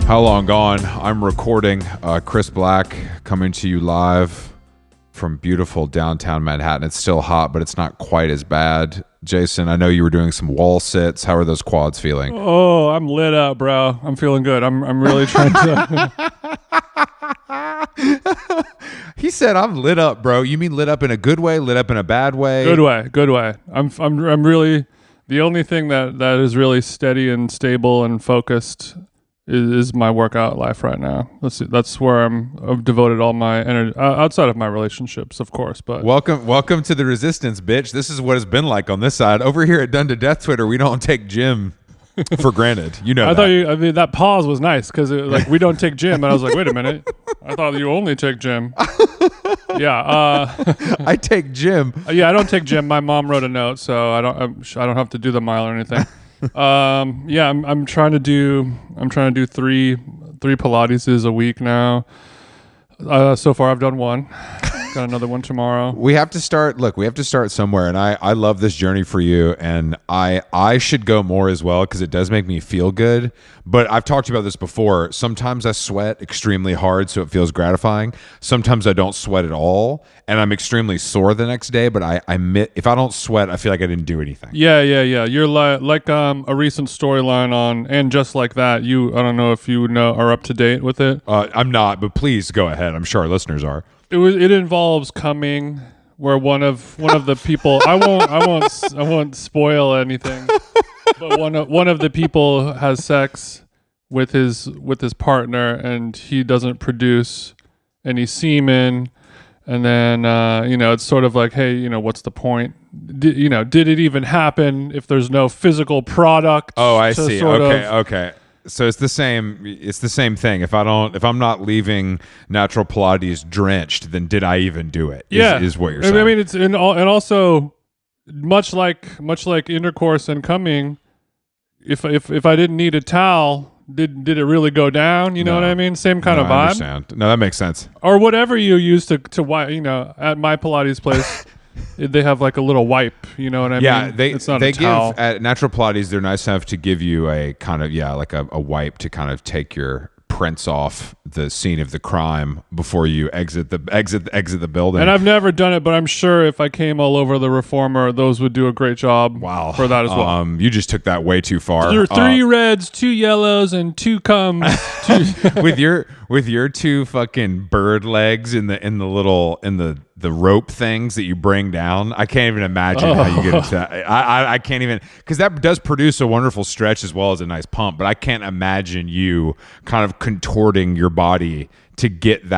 How Long Gone? I'm recording Chris Black coming to you live from beautiful downtown Manhattan. It's still hot, but it's not quite as bad. Jason, I know you were doing some wall sits. How are those quads feeling? Oh, I'm lit up, bro. I'm feeling good. I'm really trying to... He said, "I'm lit up, bro." You mean lit up in a good way, lit up in a bad way? Good way. I'm really... The only thing that is really steady and stable and focused is my workout life right now. That's where I've devoted all my energy, outside of my relationships, of course. But welcome to the resistance, bitch. This is what it's been like on this side. Over here at Done to Death Twitter, we don't take gym for granted. You know, that pause was nice because like we don't take gym, and I was like, wait a minute, I thought you only take gym. Yeah, I take gym. Yeah, I don't take gym. My mom wrote a note, so I don't have to do the mile or anything. Yeah, I'm trying to do three Pilates a week now. So far I've done one. Got another one tomorrow. We have to start somewhere, and I love this journey for you, and I should go more as well because it does make me feel good. But I've talked about this before. Sometimes I sweat extremely hard, so it feels gratifying. Sometimes I don't sweat at all, and I'm extremely sore the next day. But if I don't sweat, I feel like I didn't do anything. Yeah. You're like a recent storyline on And Just Like That. I don't know if you are up to date with it. I'm not, but please go ahead. I'm sure our listeners are. It involves coming, where one of the people I won't spoil anything, but one of the people has sex with his partner, and he doesn't produce any semen, and then it's sort of like, hey, what's the point? Did it even happen if there's no physical product? Oh, I see. Okay. So it's the same thing. If I'm not leaving natural Pilates drenched, then did I even do it? Is what you're saying. I mean, it's and also much like intercourse and coming. If I didn't need a towel, did it really go down? You know what I mean? Same kind of vibe. I understand. No, that makes sense. Or whatever you use to at my Pilates place. They have like a little wipe, you know what I mean? Yeah, it's not they a towel. give at Natural Pilates. They're nice enough to give you a kind of like a wipe to kind of take your prints off the scene of the crime before you exit the building. And I've never done it, but I'm sure if I came all over the Reformer, those would do a great job. Wow. For that as well. You just took that way too far. There are 3 reds, 2 yellows, and 2 comes. with your 2 fucking bird legs in the rope things that you bring down. I can't even imagine how you get into that. I can't even, because that does produce a wonderful stretch as well as a nice pump, but I can't imagine you kind of contorting your body to get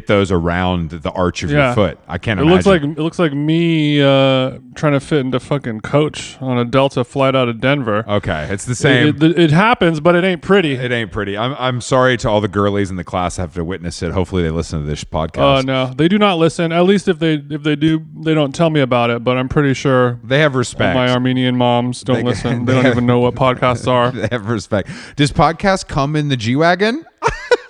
those around the arch of your foot. I can't imagine. It looks like me trying to fit into fucking coach on a Delta flight out of Denver. Okay, it's the same. It happens, but it ain't pretty. It ain't pretty. I'm sorry to all the girlies in the class that have to witness it. Hopefully they listen to this podcast. Oh no, they do not listen. At least if they do, they don't tell me about it. But I'm pretty sure they have respect. My Armenian moms don't listen. They don't even know what podcasts are. They have respect. Does podcast come in the G Wagon?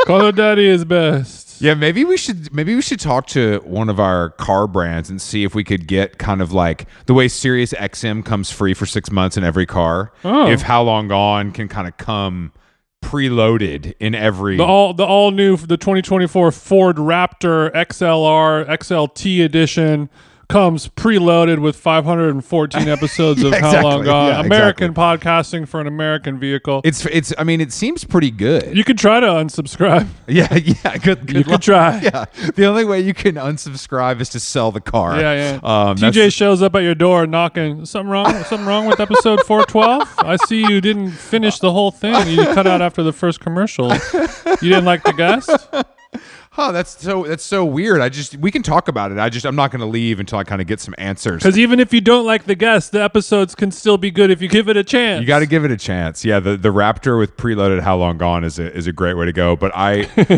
Call Her Daddy is best. Yeah, maybe we should talk to one of our car brands and see if we could get kind of like the way Sirius XM comes free for 6 months in every car. Oh. If How Long Gone can kind of come preloaded in every the all new 2024 Ford Raptor XLR XLT edition comes preloaded with 514 episodes of How Long Gone. Yeah, American podcasting for an American vehicle. It's. I mean, it seems pretty good. You could try to unsubscribe. Yeah. Good you could try. Yeah. The only way you can unsubscribe is to sell the car. Yeah. TJ shows up at your door knocking. Something wrong with episode 412? I see you didn't finish the whole thing. You cut out after the first commercial. You didn't like the guest? Huh, that's so weird. We can talk about it. I'm not going to leave until I kind of get some answers. Because even if you don't like the guest, the episodes can still be good if you give it a chance. You got to give it a chance. Yeah, the Raptor with preloaded How Long Gone is a great way to go. But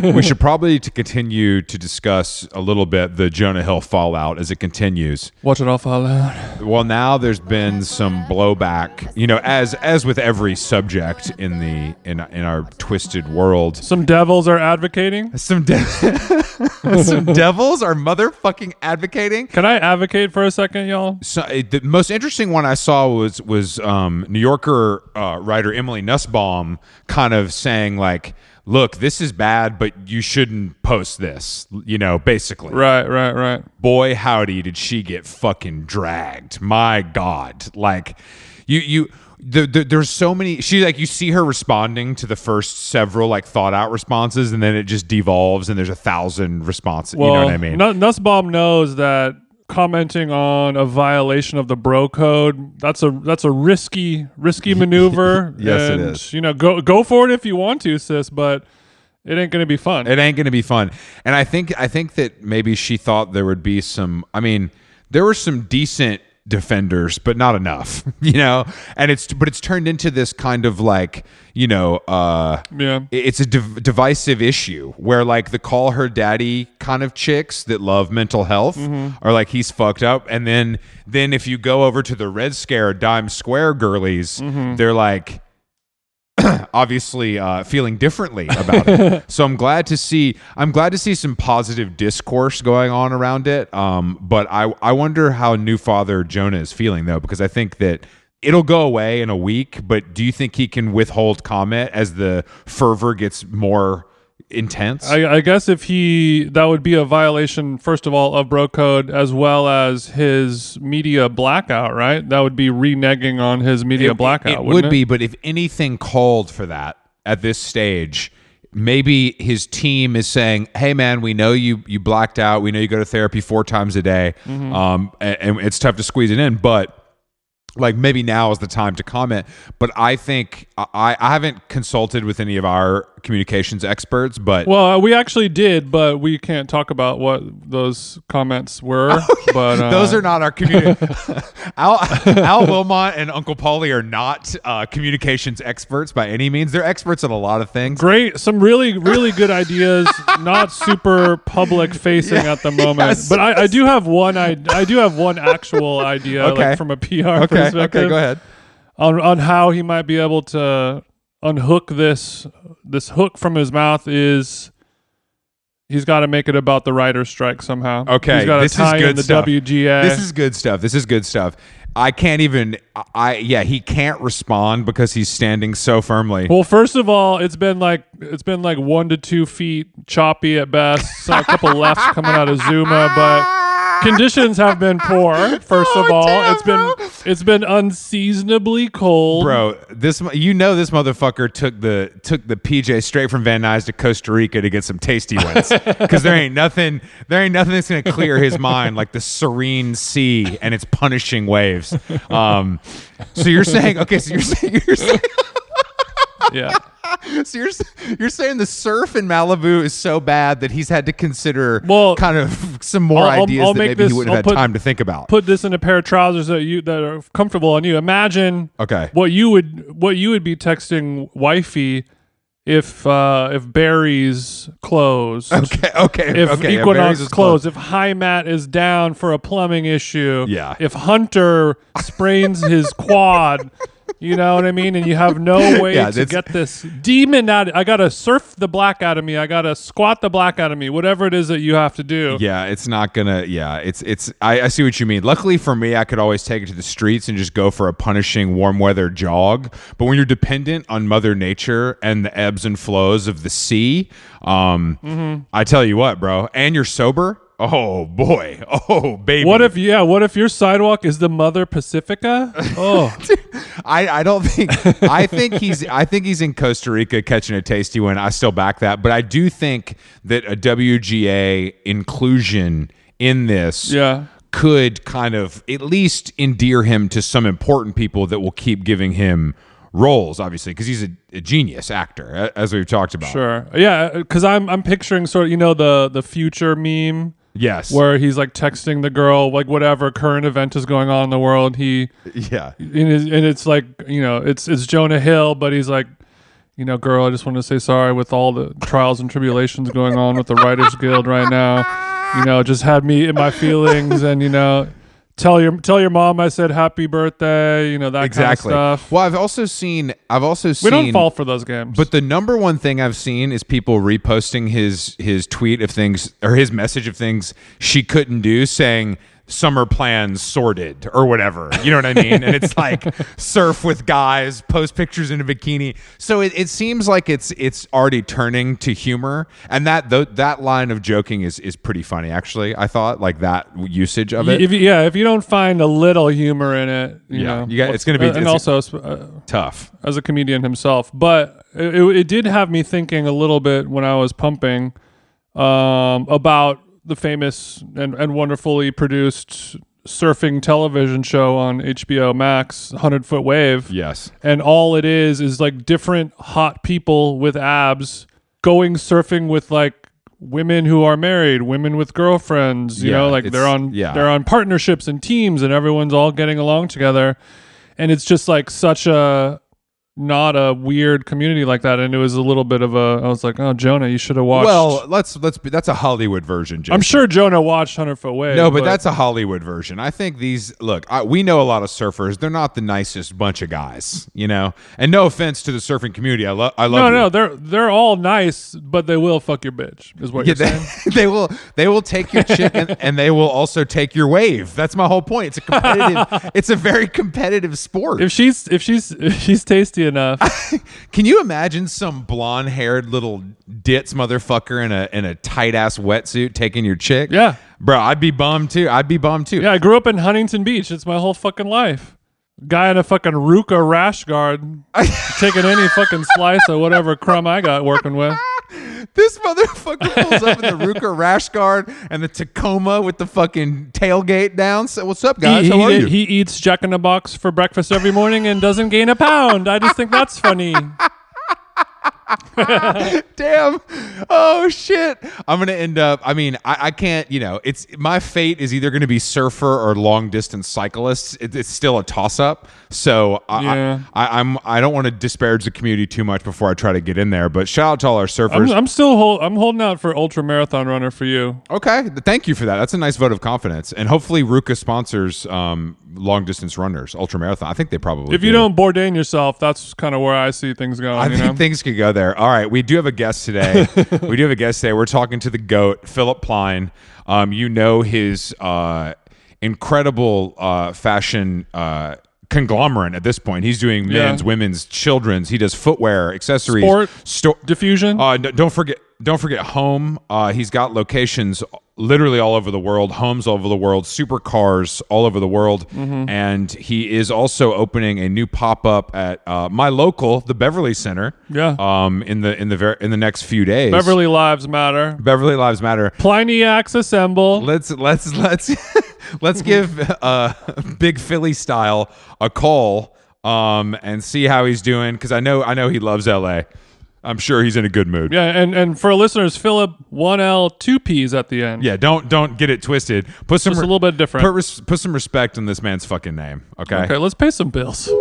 we should probably continue to discuss a little bit the Jonah Hill fallout as it continues. Watch it all fall out. Well, now there's been some blowback. As with every subject in our twisted world, some devils are advocating. Some devils are motherfucking advocating. Can I advocate for a second, y'all? So the most interesting one I saw was New Yorker writer Emily Nussbaum kind of saying like, look, this is bad, but you shouldn't post this, basically. Right. Boy, howdy, did she get fucking dragged. My God. Like, there's so many, you see her responding to the first several, like, thought out responses, and then it just devolves, and there's 1,000 responses. Well, you know what I mean? Nussbaum knows that commenting on a violation of the bro code, that's a risky maneuver. Yes, and, it is. Go for it if you want to, sis, but it ain't gonna be fun. It ain't gonna be fun. And I think that maybe she thought there would be some. I mean, there were some decent defenders, but not enough. And it's turned into this kind of like it's a divisive issue where like the call her daddy kind of chicks that love mental health are like, he's fucked up, and then if you go over to the Red Scare Dime Square girlies, they're like obviously feeling differently about it. So I'm glad to see some positive discourse going on around it. But I wonder how new father Jonah is feeling, though, because I think that it'll go away in a week. But do you think he can withhold comment as the fervor gets more intense? I guess that would be a violation, first of all, of bro code, as well as his media blackout, right? That would be reneging on his media blackout. It would be, but if anything called for that at this stage, maybe his team is saying, hey man, we know you blacked out, we know you go to therapy 4 times a day, and it's tough to squeeze it in, but like maybe now is the time to comment. But I think I haven't consulted with any of our communications experts, but we actually did, but we can't talk about what those comments were. But those are not our community. Al Wilmot and Uncle Paulie are not communications experts by any means. They're experts at a lot of things. Great, some really good ideas, not super public facing at the moment. Yes, but I do have one. I do have one actual idea, Okay. like from a PR perspective. Okay, go ahead. On how he might be able to unhook this hook from his mouth is he's got to make it about the writer's strike somehow. Okay, he's got to tie in the WGA. This is good stuff. I can't even. He can't respond because he's standing so firmly. Well, first of all, it's been like 1 to 2 feet choppy at best. So a couple lefts coming out of Zuma, but conditions have been poor. First of all, it's been unseasonably cold, bro. This motherfucker took the PJ straight from Van Nuys to Costa Rica to get some tasty ones, because there ain't nothing that's gonna clear his mind like the serene sea and its punishing waves. So you're saying yeah. So you're saying the surf in Malibu is so bad that he's had to consider kind of some more ideas that maybe he wouldn't have had time to think about. Put this in a pair of trousers that are comfortable on you. Imagine what you would be texting wifey if Barry's closed. If Equinox is closed. If High Mat is down for a plumbing issue. Yeah. If Hunter sprains his quad. You know what I mean? And you have no way to get this demon out. I got to surf the black out of me. I got to squat the black out of me. Whatever it is that you have to do. Yeah, it's not going to... Yeah, I see what you mean. Luckily for me, I could always take it to the streets and just go for a punishing warm weather jog. But when you're dependent on Mother Nature and the ebbs and flows of the sea, I tell you what, bro, and you're sober... Oh boy! Oh baby! What if your sidewalk is the Mother Pacifica? Oh, I don't think. I think he's in Costa Rica catching a tasty one. I still back that, but I do think that a WGA inclusion in this could kind of at least endear him to some important people that will keep giving him roles, obviously, because he's a genius actor, as we've talked about. Sure, yeah, because I'm picturing sort of the Future meme. Yes. Where he's like texting the girl, like whatever current event is going on in the world. And it's like, it's Jonah Hill, but he's like, girl, I just want to say sorry with all the trials and tribulations going on with the Writers Guild right now. It just had me in my feelings, and Tell your mom I said happy birthday, you know, that Exactly. kind of stuff. Well, I've also seen. We don't fall for those games. But the number one thing I've seen is people reposting his tweet of things or his message of things she couldn't do, saying summer plans sorted or whatever. You know what I mean? And it's like surf with guys, post pictures in a bikini. So it seems like it's already turning to humor, and that line of joking is pretty funny actually. I thought like that usage of it. If you don't find a little humor in it, you know, it's going to be and also tough as a comedian himself. But it did have me thinking a little bit when I was pumping about the famous and wonderfully produced surfing television show on HBO Max, 100 Foot Wave. Yes. And all it is like different hot people with abs going surfing with like women who are married, women with girlfriends, you know, like they're on partnerships and teams and everyone's all getting along together. And it's just like such a not a weird community like that, and it was a little bit of I was like, oh, Jonah, you should have watched. Well, that's a Hollywood version, Jason. I'm sure Jonah watched 100 Foot Wave. No, but that's a Hollywood version. I think we know a lot of surfers. They're not the nicest bunch of guys, you know. And no offense to the surfing community, I love. No, they're all nice, but they will fuck your bitch. Is what you're saying? They will take your chick and they will also take your wave. That's my whole point. It's a competitive. It's a very competitive sport. If she's tasty enough. Can you imagine some blonde-haired little ditz motherfucker in a tight-ass wetsuit taking your chick? Yeah. Bro, I'd be bummed too. Yeah, I grew up in Huntington Beach. It's my whole fucking life. Guy in a fucking Ruka rash guard taking any fucking slice of whatever crumb I got working with. This motherfucker pulls up in the Ruka rash guard and the Tacoma with the fucking tailgate down. So what's up, guys? How are you? He eats Jack in the Box for breakfast every morning and doesn't gain a pound. I just think that's funny. Damn. Oh shit. I'm gonna end up. I mean, I can't. You know, it's my fate is either going to be surfer or long distance cyclist. It's still a toss up. So I don't want to disparage the community too much before I try to get in there. But shout out to all our surfers. I'm holding out for ultra marathon runner for you. Okay, thank you for that. That's a nice vote of confidence. And hopefully Ruka sponsors long distance runners, ultra marathon. I think they probably. If you don't Bourdain yourself, that's kind of where I see things going. I think things could go there. All right, we do have a guest today. We're talking to the GOAT, Philipp Plein. You know his incredible fashion conglomerate at this point. He's doing men's, women's, children's. He does footwear, accessories, diffusion. Don't forget home. He's got locations literally all over the world, homes all over the world, supercars all over the world, and he is also opening a new pop-up at my local, the Beverly Center. Yeah. In the next few days. Beverly Lives Matter. Beverly Lives Matter. Pliniacs assemble. Let's give Big Philly style a call and see how he's doing, because I know he loves LA. I'm sure he's in a good mood. Yeah, and for listeners, Philip, 1L, 2 P's at the end. Yeah, don't get it twisted. Put a little bit different. Put some respect on this man's fucking name. Okay, let's pay some bills.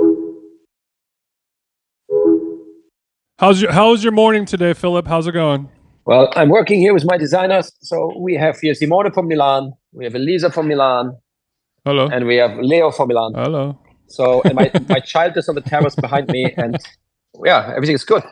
How was your morning today, Philip? How's it going? Well, I'm working here with my designers. So we have here Simone from Milan, we have Elisa from Milan. Hello. And we have Leo from Milan. Hello. So and my child is on the terrace behind me, and yeah, everything is good.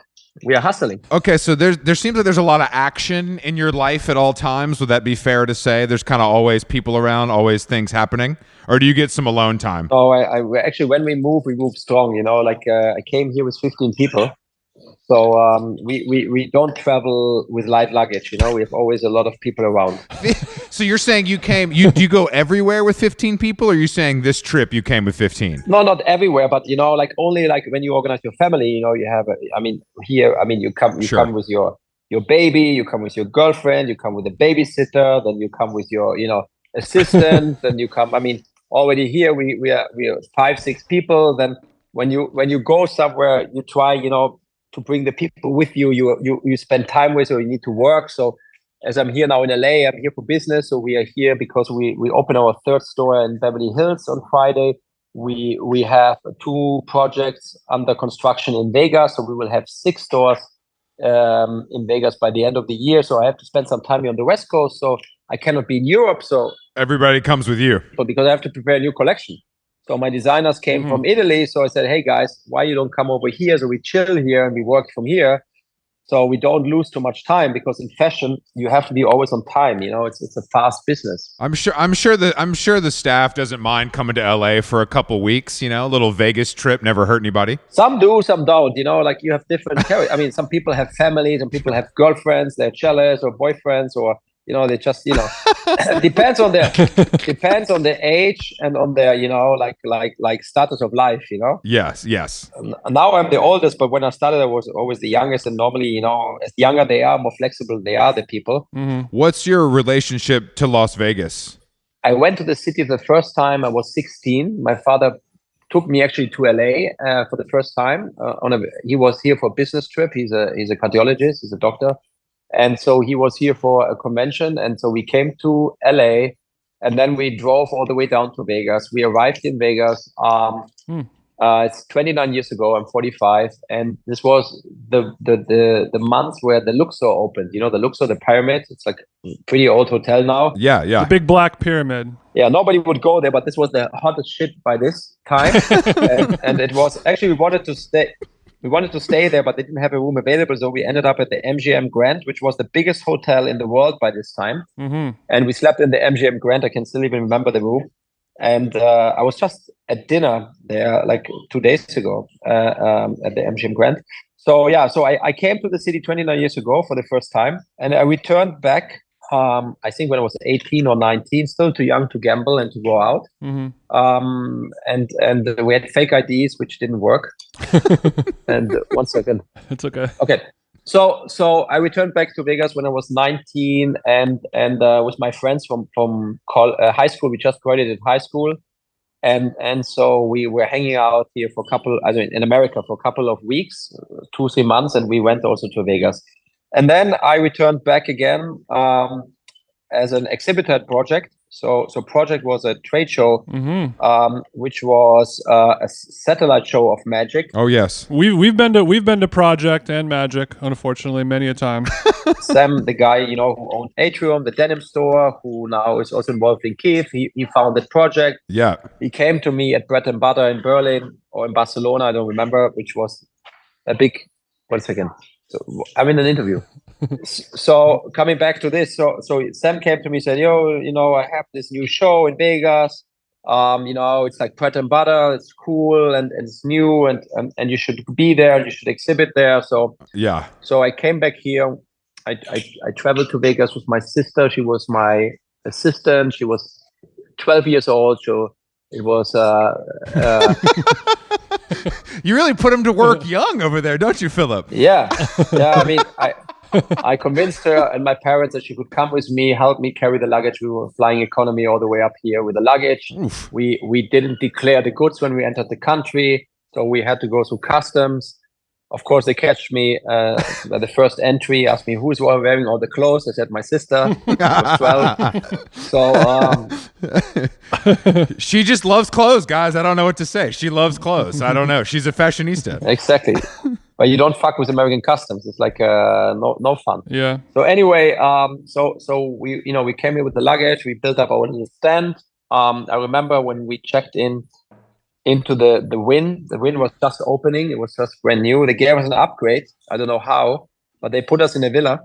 We are hustling. Okay, so there seems like there's a lot of action in your life at all times. Would that be fair to say? There's kind of always people around, always things happening, or do you get some alone time? Oh, I actually, when we move strong. You know, like I came here with 15 people, so we don't travel with light luggage. You know, we have always a lot of people around. So you're saying do you go everywhere with 15 people, or are you saying this trip you came with 15? No, not everywhere, but you know, like only like when you organize your family, you know, you have, you come with your baby, you come with your girlfriend, you come with a babysitter, then you come with your, you know, assistant, then you come, I mean, already here we are 5-6 people. Then when you go somewhere, you try, you know, to bring the people with you, you spend time with, or you need to work. So as I'm here now in LA, I'm here for business. So we are here because we open our 3rd store in Beverly Hills on Friday. We have 2 projects under construction in Vegas. So we will have 6 stores in Vegas by the end of the year. So I have to spend some time here on the West Coast. So I cannot be in Europe, so everybody comes with you. Because I have to prepare a new collection. So my designers came from Italy. So I said, hey guys, why you don't come over here? So we chill here and we work from here. So we don't lose too much time, because in fashion you have to be always on time. It's a fast business. I'm sure the staff doesn't mind coming to LA for a couple weeks. A little Vegas trip never hurt anybody. Some do, some don't. Like you have different. I mean, some people have families, some people have girlfriends. They're jealous, or boyfriends, or they just depends on their age and on their like status of life. Yes. Now I'm the oldest, but when I started, I was always the youngest. And normally, as younger they are, more flexible they are, the people. What's your relationship to Las Vegas? I went to the city the first time I was 16. My father took me actually to LA for the first time. He was here for a business trip. He's a cardiologist. He's a doctor. And so he was here for a convention. And so we came to LA, and then we drove all the way down to Vegas. We arrived in Vegas. It's 29 years ago. I'm 45. And this was the month where the Luxor opened. The Luxor, the pyramid. It's like a pretty old hotel now. Yeah. The big black pyramid. Yeah, nobody would go there, but this was the hottest shit by this time. and it was actually, we wanted to stay there, but they didn't have a room available. So we ended up at the MGM Grand, which was the biggest hotel in the world by this time. And we slept in the MGM Grand. I can still even remember the room. And I was just at dinner there like 2 days ago at the MGM Grand. So I came to the city 29 years ago for the first time. And I returned back, I think when I was 18 or 19, still too young to gamble and to go out. And we had fake IDs, which didn't work. And 1 second. It's okay. Okay. So I returned back to Vegas when I was 19, and with my friends from high school. We just graduated high school, and so we were hanging out here in America for a couple of weeks, 2-3 months, and we went also to Vegas. And then I returned back again as an exhibitor at Project. So Project was a trade show, which was a satellite show of magic. Oh yes, we've been to Project and Magic, unfortunately, many a time. Sam, the guy who owned Atrium, the denim store, who now is also involved in Kiev, he founded Project. Yeah, he came to me at Bread and Butter in Berlin or in Barcelona, I don't remember, which was a big. 1 second. So I'm in an interview. So coming back to this, so Sam came to me and said, I have this new show in Vegas. It's like bread and butter. It's cool and it's new and you should be there and you should exhibit there. So yeah. So I came back here. I traveled to Vegas with my sister. She was my assistant. She was 12 years old. So it was. You really put him to work young over there, don't you, Philipp? Yeah. I mean, I convinced her and my parents that she could come with me, help me carry the luggage. We were flying economy all the way up here with the luggage. Oof. We didn't declare the goods when we entered the country, so we had to go through customs. Of course, they catch me at the first entry, asked me who's wearing all the clothes. I said my sister, she was 12. So she just loves clothes, guys. I don't know what to say. She loves clothes. I don't know. She's a fashionista. Exactly. But you don't fuck with American customs. It's like no fun. Yeah. So anyway, so we came here with the luggage. We built up our little stand. I remember when we checked into the Wynn. The Wynn was just opening. It was just brand new. They gave us an upgrade. I don't know how, but they put us in a villa,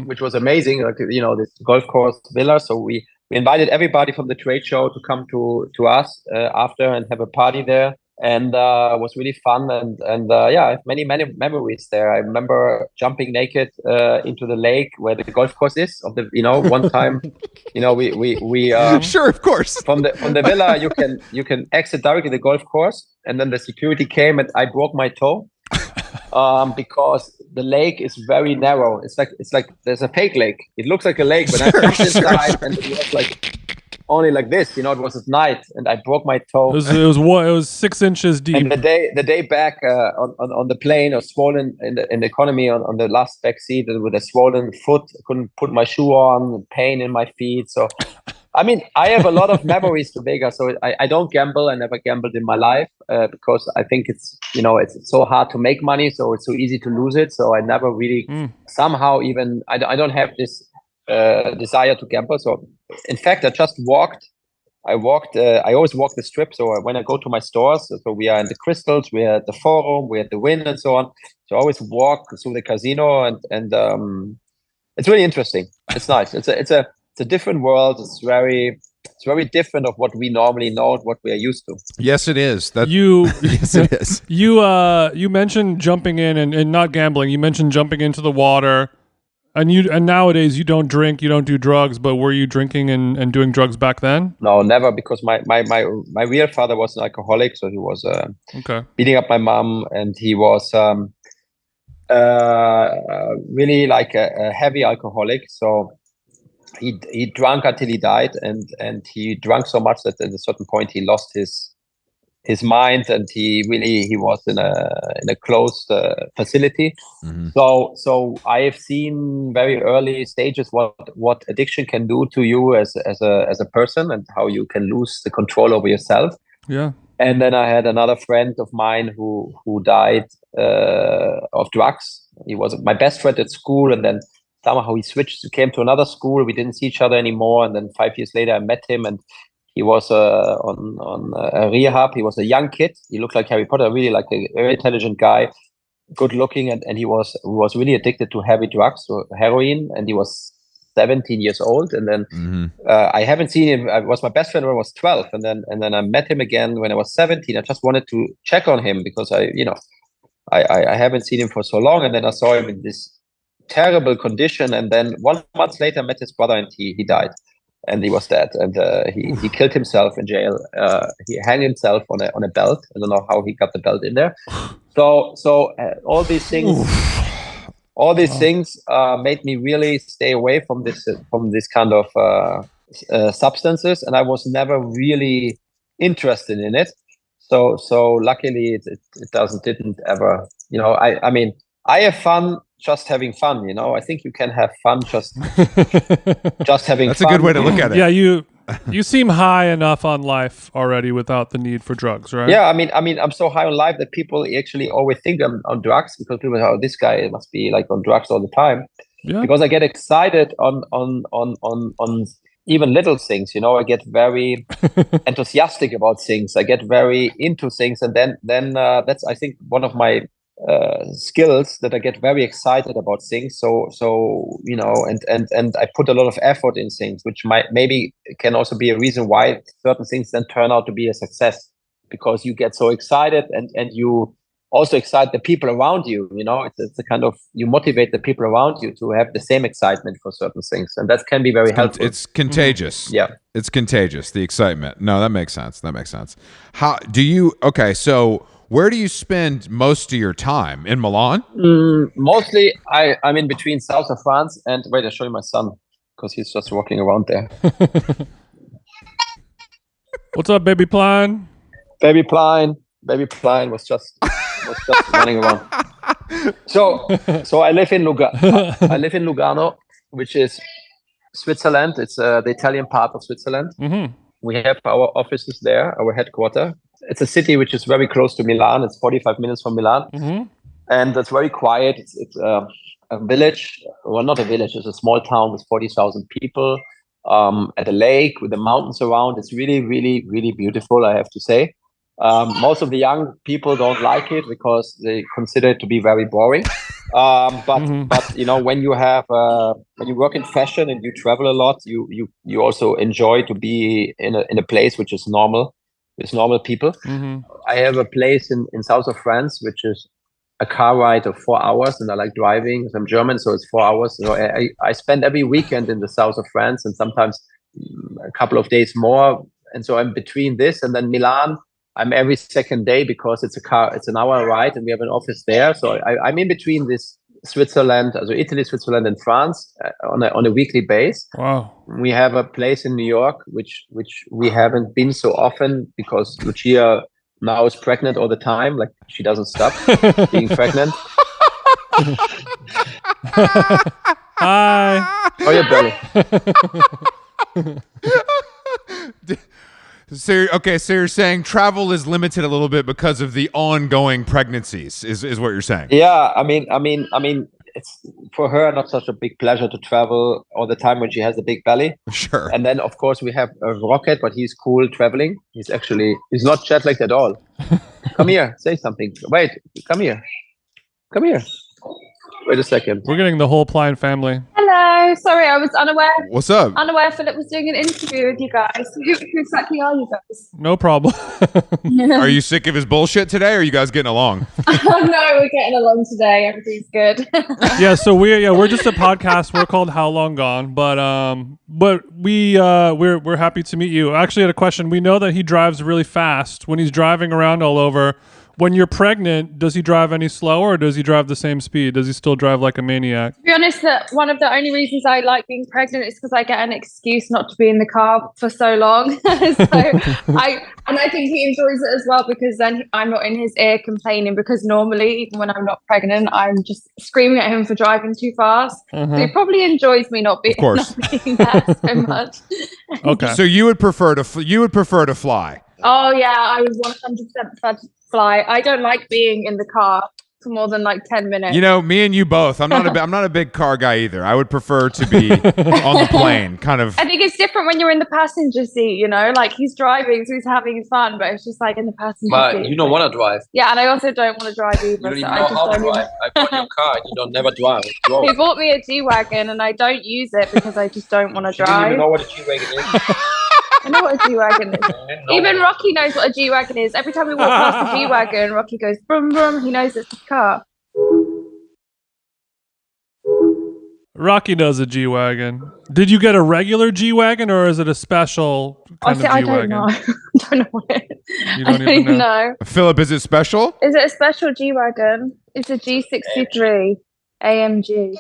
which was amazing. Like this golf course villa. So we invited everybody from the trade show to come to us after and have a party there. And it was really fun. And I have many memories there. I remember jumping naked into the lake where the golf course is. One time, we sure, of course. From the villa, you can exit directly the golf course, and then the security came and I broke my toe because the lake is very narrow. It's like there's a fake lake. It looks like a lake, but I jumped inside and it was like only like this. It was at night and I broke my toe. It was 6 inches deep. And the day back on the plane, I was swollen in the economy on the last back seat with a swollen foot. I couldn't put my shoe on, pain in my feet. So, I mean, I have a lot of memories to Vegas. So I don't gamble. I never gambled in my life because I think it's so hard to make money. So it's so easy to lose it. So I never really somehow even, I don't have this desire to gamble. So in fact, I always walk the strip. So when I go to my stores, so we are in the Crystals, we're at the Forum, we're at the Wynn, and so on. So I always walk through the casino, and it's really interesting. It's nice. It's a different world. It's very different of what we normally know, what we are used to. Yes, it is. Yes, it is. You mentioned jumping in and not gambling. You mentioned jumping into the water. And nowadays you don't drink, you don't do drugs, but were you drinking and doing drugs back then? No, never, because my real father was an alcoholic, so he was beating up my mom, and he was really like a heavy alcoholic. So he drank until he died, and he drank so much that at a certain point he lost his mind, and he was in a closed facility. Mm-hmm. So I have seen very early stages what addiction can do to you as a person, and how you can lose the control over yourself. Yeah. And then I had another friend of mine who died of drugs. He was my best friend at school, and then somehow he came to another school. We didn't see each other anymore, and then 5 years later I met him, and he was on a rehab. He was a young kid. He looked like Harry Potter, really like a very intelligent guy, good looking, and he was really addicted to heavy drugs, to heroin, and he was 17 years old. And then I haven't seen him. I was my best friend when I was 12, and then I met him again when I was 17. I just wanted to check on him because I haven't seen him for so long, and then I saw him in this terrible condition. And then 1 month later, I met his brother, and he died. And he was dead, and he killed himself in jail. He hung himself on a belt. I don't know how he got the belt in there. So all these things, made me really stay away from this kind of substances, and I was never really interested in it. So luckily it didn't ever. I mean, I have fun just having fun. I think you can have fun just having That's fun. a good way to look at it. Yeah, you seem high enough on life already without the need for drugs, right? Yeah, I mean, I'm so high on life that people actually always think I'm on drugs, because people say, "Oh, this guy must be like on drugs all the time." Yeah. Because I get excited on even little things. I get very enthusiastic about things. I get very into things, and then that's, I think, one of my skills, that I get very excited about things. So and I put a lot of effort in things, which maybe can also be a reason why certain things then turn out to be a success, because you get so excited, and you also excite the people around you. It's a kind of, you motivate the people around you to have the same excitement for certain things, and that can be very helpful. It's contagious. Yeah, it's contagious, the excitement. No, that makes sense. How do you? Okay, so where do you spend most of your time? In Milan? Mostly, I'm in between south of France and, wait, I'll show you my son, because he's just walking around there. What's up, baby Plein? Baby Plein was just running around. So I live in Lugano, which is Switzerland. It's the Italian part of Switzerland. Mm-hmm. We have our offices there, our headquarters. It's a city which is very close to Milan. It's 45 minutes from Milan. Mm-hmm. And it's very quiet. It's a village. Well, not a village. It's a small town with 40,000 people at a lake with the mountains around. It's really, really, really beautiful, I have to say. Most of the young people don't like it because they consider it to be very boring. But when you work in fashion and you travel a lot, you also enjoy to be in a place which is normal, with normal people. Mm-hmm. I have a place in south of France, which is a car ride of 4 hours, and I like driving. I'm German, so it's 4 hours. So I spend every weekend in the south of France, and sometimes a couple of days more. And so I'm between this and then Milan. I'm every second day, because it's an hour ride, and we have an office there. So I'm in between this Switzerland, also Italy, Switzerland, and France on a weekly base. Wow. We have a place in New York, which we haven't been so often, because Lucia now is pregnant all the time. Like, she doesn't stop being pregnant. Hi. How are you, Belly? So you're saying travel is limited a little bit because of the ongoing pregnancies, is what you're saying? Yeah, I mean, for her not such a big pleasure to travel all the time when she has a big belly. Sure. And then of course we have a Rocket, but he's cool traveling. He's not jet lagged at all. Come here, say something. Wait, come here. Wait a second. We're getting the whole Plein family. Hello. Sorry, I was unaware. What's up? Unaware Philip was doing an interview with you guys. Who exactly are you guys? No problem. Are you sick of his bullshit today, or are you guys getting along? Oh, no, we're getting along today. Everything's good. Yeah, so we're just a podcast. We're called How Long Gone, but we're happy to meet you. I actually had a question. We know that he drives really fast when he's driving around all over. When you're pregnant, does he drive any slower, or does he drive the same speed? Does he still drive like a maniac? To be honest, one of the only reasons I like being pregnant is because I get an excuse not to be in the car for so long. I think he enjoys it as well, because then I'm not in his ear complaining, because normally, even when I'm not pregnant, I'm just screaming at him for driving too fast. So he probably enjoys me not being there so much. Okay. So you would prefer to fly? Oh yeah, I would 100% prefer to fly. I don't like being in the car for more than like 10 minutes. You know, me and you both. I'm not a big car guy either. I would prefer to be on the plane, kind of. I think it's different when you're in the passenger seat, you know, like he's driving, so he's having fun, but it's just like in the passenger seat. But you don't want to drive. Yeah, and I also don't want to drive either. You don't even know how to drive. I bought your car and you don't never drive. He bought me a G Wagon and I don't use it because I just don't want to drive. You don't even know what a G Wagon is. I know what a G Wagon is. Even Rocky knows what a G Wagon is. Every time we walk past a G Wagon, Rocky goes brum brum. He knows it's a car. Rocky knows a G Wagon. Did you get a regular G Wagon, or is it a special kind of G Wagon? I don't know. I don't know what it is. You don't even know. Philip, is it special? Is it a special G Wagon? It's a G63 AMG.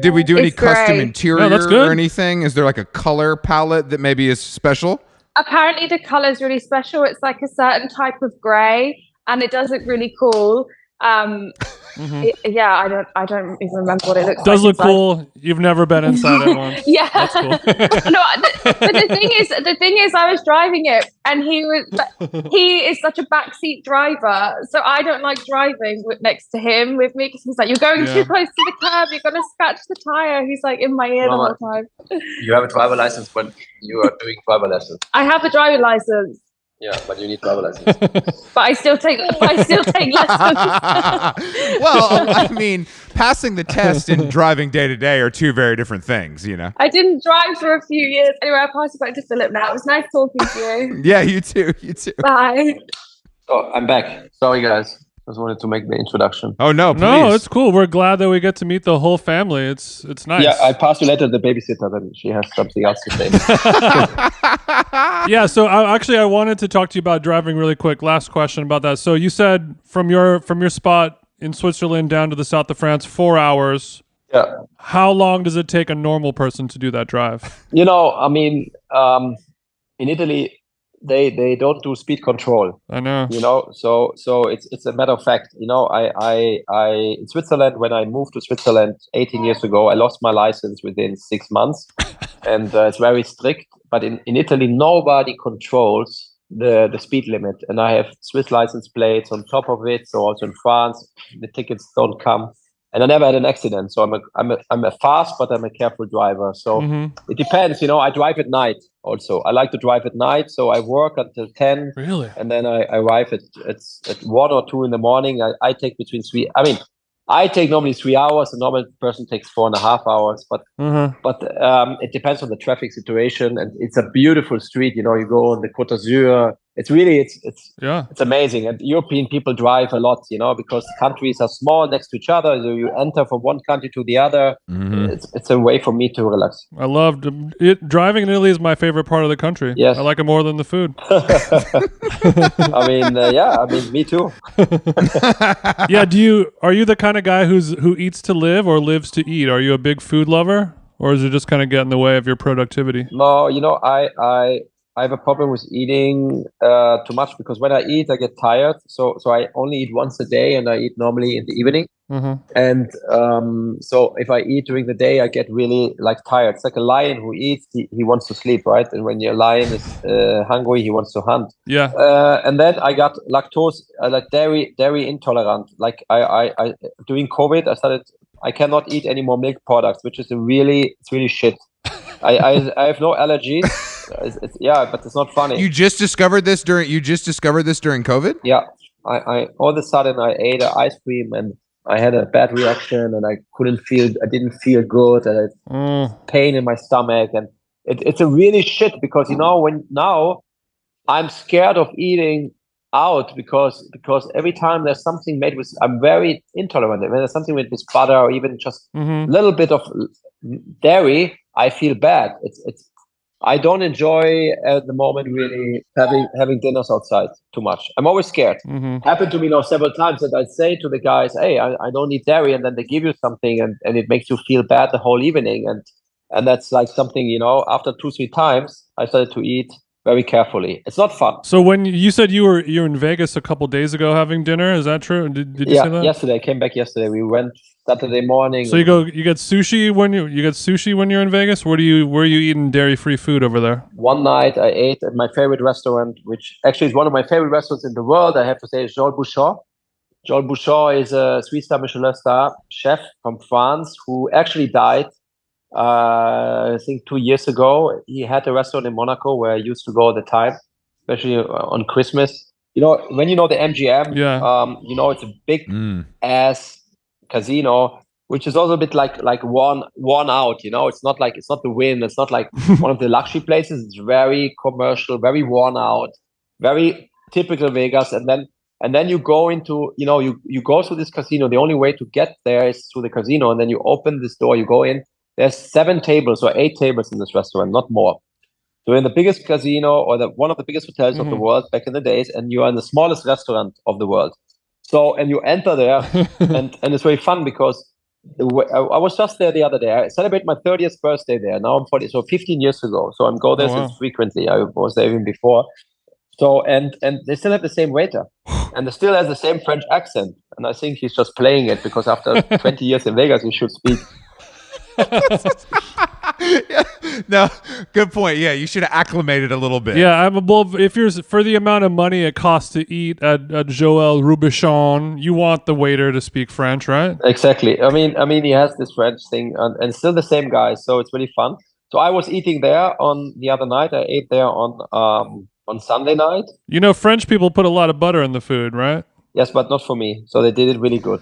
Did we do any custom grey. interior that's good. or anything? Is there like a color palette that maybe is special? Apparently the color is really special. It's like a certain type of grey, and it does look really cool. I don't even remember what it looks like. Does look cool. You've never been inside it once. Yeah, that's cool. No, but the thing is, I was driving it, and he is such a backseat driver, so I don't like driving next to him with me, because he's like, "You're going too close to the curb. You're gonna scratch the tire." He's like in my ear the whole time. You have a driver license when you are doing driver lessons. I have a driving license. Yeah, but you need driver license. But I still take lessons. Well, I mean, passing the test and driving day to day are two very different things, you know. I didn't drive for a few years. Anyway, I'll pass it back to Philip now. It was nice talking to you. Yeah, you too. Bye. Oh, I'm back. Sorry, guys. Just wanted to make the introduction. Oh no, please. No, it's cool. We're glad that we get to meet the whole family. It's nice. Yeah, I pass you later the babysitter, then she has something else to say. Yeah, so I wanted to talk to you about driving really quick. Last question about that. So you said from your spot in Switzerland down to the south of France, 4 hours. Yeah. How long does it take a normal person to do that drive? You know, I mean, in Italy, they don't do speed control. I know. You know, so it's a matter of fact. You know, I in Switzerland, when I moved to Switzerland 18 years ago, I lost my license within 6 months, and it's very strict. But in Italy, nobody controls the speed limit, and I have Swiss license plates on top of it. So also in France, the tickets don't come. And I never had an accident, so I'm a fast, but I'm a careful driver. So it depends, you know. I drive at night also. I like to drive at night, so I work until 10. Really? And then I arrive at 1 or 2 in the morning. I take between 3. I mean, I take normally 3 hours. A normal person takes 4.5 hours. But it depends on the traffic situation. And it's a beautiful street. You know, you go on the Côte d'Azur. It's really it's amazing. And European people drive a lot, you know, because countries are small next to each other. So you enter from one country to the other. It's a way for me to relax. I loved it. Driving in Italy is my favorite part of the country. Yes. I like it more than the food. I mean, me too. Yeah. Are you the kind of guy who eats to live or lives to eat? Are you a big food lover, or is it just kind of get in the way of your productivity? No, you know, I have a problem with eating too much, because when I eat, I get tired. So I only eat once a day, and I eat normally in the evening. And so if I eat during the day, I get really like tired. It's like a lion who eats, he wants to sleep, right? And when your lion is hungry, he wants to hunt. Yeah. And then I got lactose, like dairy intolerant. Like I during COVID, I started I cannot eat any more milk products, which is it's really shit. I have no allergies. Yeah, but it's not funny. You just discovered this during COVID? Yeah, I all of a sudden I ate an ice cream and I had a bad reaction and I didn't feel good and I had pain in my stomach and it's a really shit because when now I'm scared of eating out because every time there's something made with I'm very intolerant. When there's something made with butter or even just a little bit of dairy, I feel bad. It's I don't enjoy at the moment really having dinners outside too much. I'm always scared. Happened to me now several times that I say to the guys, hey, I don't eat dairy, and then they give you something and it makes you feel bad the whole evening. And that's like something, after 2-3 times I started to eat very carefully. It's not fun. So when you said you were in Vegas a couple days ago having dinner, is that true? Did you say that? Yesterday. I came back yesterday. We went Saturday morning. So you get sushi when you're in Vegas? Where are you eating dairy-free food over there? One night I ate at my favorite restaurant, which actually is one of my favorite restaurants in the world. I have to say, it's Joel Bouchon. Joel Bouchon is a 3-star Michelin star chef from France who actually died I think 2 years ago. He had a restaurant in Monaco where I used to go all the time, especially on Christmas. When the MGM, it's a big ass casino, which is also a bit like worn out. It's not the Wynn. It's not like one of the luxury places. It's very commercial, very worn out, very typical Vegas. And then you go into, you go to this casino. The only way to get there is through the casino, and then you open this door, you go in. There's 7 tables or 8 tables in this restaurant, not more. So in the biggest casino or one of the biggest hotels of the world back in the days, and you are in the smallest restaurant of the world. So, and you enter there, and it's very fun because I was just there the other day. I celebrate my 30th birthday there. Now I'm 40, so 15 years ago. So I'm go there frequently. I was there even before. So and they still have the same waiter, and they still has the same French accent. And I think he's just playing it because after 20 years in Vegas, you should speak. Yeah, no, good point. Yeah, you should have acclimated a little bit. Yeah, if you're for the amount of money it costs to eat at Joel Robuchon, you want the waiter to speak French, right? Exactly. I mean, he has this French thing, and still the same guy, so it's really fun. So I was eating there on the other night. I ate there on Sunday night. French people put a lot of butter in the food, right? Yes, but not for me. So they did it really good.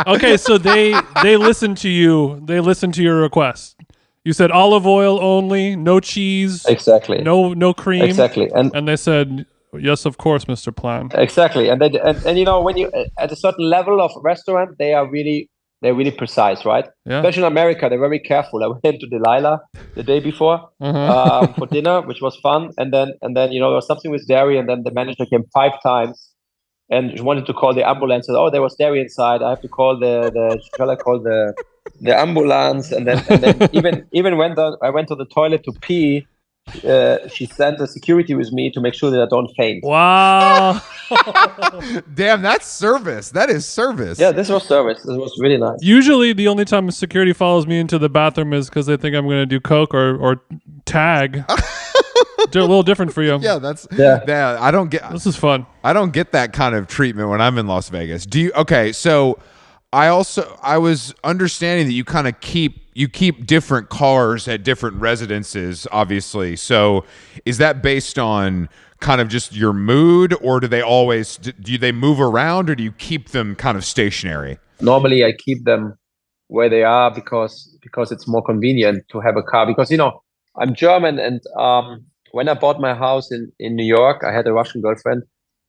Okay, so they listened to you. They listened to your request. You said olive oil only, no cheese. Exactly. No cream. Exactly. And they said, yes, of course, Mr. Plein. Exactly. And when you at a certain level of restaurant, they're really precise, right? Yeah. Especially in America, they're very careful. I went to Delilah the day before for dinner, which was fun. And then there was something with dairy, and then the manager came 5 times. And she wanted to call the ambulance. Said, "Oh, there was dairy inside. I have to call the ambulance." And then even when I went to the toilet to pee, she sent a security with me to make sure that I don't faint. Wow! Damn, that's service. That is service. Yeah, this was service. This was really nice. Usually, the only time security follows me into the bathroom is because they think I'm going to do coke or tag. They're a little different for you. Yeah, I don't get. This is fun. I don't get that kind of treatment when I'm in Las Vegas. Do you? Okay, so I was understanding that you kind of keep different cars at different residences, obviously. So is that based on kind of just your mood, or do they move around, or do you keep them kind of stationary? Normally, I keep them where they are because it's more convenient to have a car. Because I'm German, and when I bought my house in New York, I had a Russian girlfriend,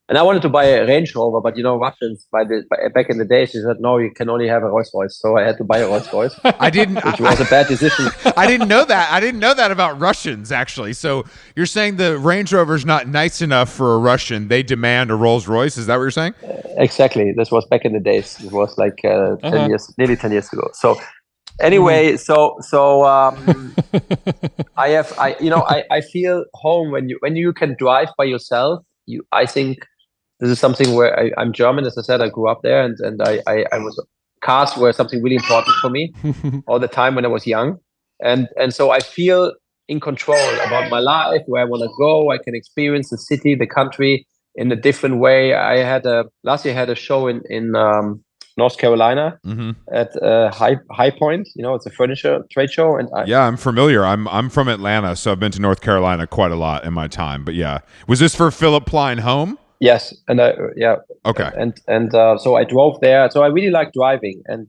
and I wanted to buy a Range Rover, but Russians back in the day, she said, no, you can only have a Rolls Royce. So I had to buy a Rolls Royce. Which was a bad decision. I didn't know that. I didn't know that about Russians, actually. So you're saying the Range Rover's not nice enough for a Russian. They demand a Rolls Royce. Is that what you're saying? Exactly. This was back in the days. It was like 10 years, nearly 10 years ago. So anyway, I feel home when you can drive by yourself. I think this is something where I'm German, as I said. I grew up there, and cars were something really important for me all the time when I was young, and so I feel in control about my life, where I want to go. I can experience the city, the country in a different way. Last year I had a show in North Carolina Mm-hmm. at High Point. You know, it's a furniture trade show. And yeah, I'm familiar. I'm from Atlanta, so I've been to North Carolina quite a lot in my time. But yeah, was this for Philipp Plein home? Yes, and yeah. Okay. And so I drove there. So I really like driving. And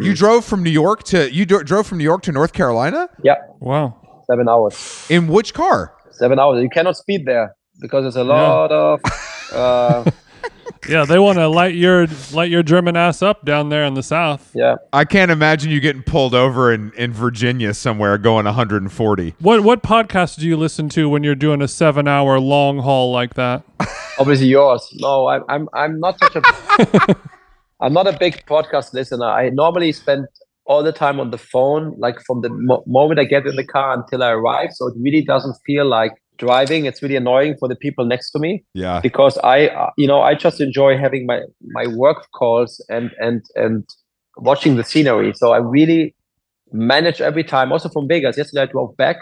you drove from New York to drove from New York to North Carolina? Yeah. Wow. 7 hours. In which car? 7 hours. You cannot speed there because there's a lot of. Yeah, they want to light your German ass up down there in the South. Yeah, I can't imagine you getting pulled over in Virginia somewhere going 140. What podcast do you listen to when you're doing a 7-hour long haul like that? Obviously yours. No, I'm not such a. I'm not a big podcast listener. I normally spend all the time on the phone, like from the moment I get in the car until I arrive. So it really doesn't feel like driving. It's really annoying for the people next to me. Yeah. Because I just enjoy having my work calls and watching the scenery. So I really manage every time. Also from Vegas. Yesterday I drove back.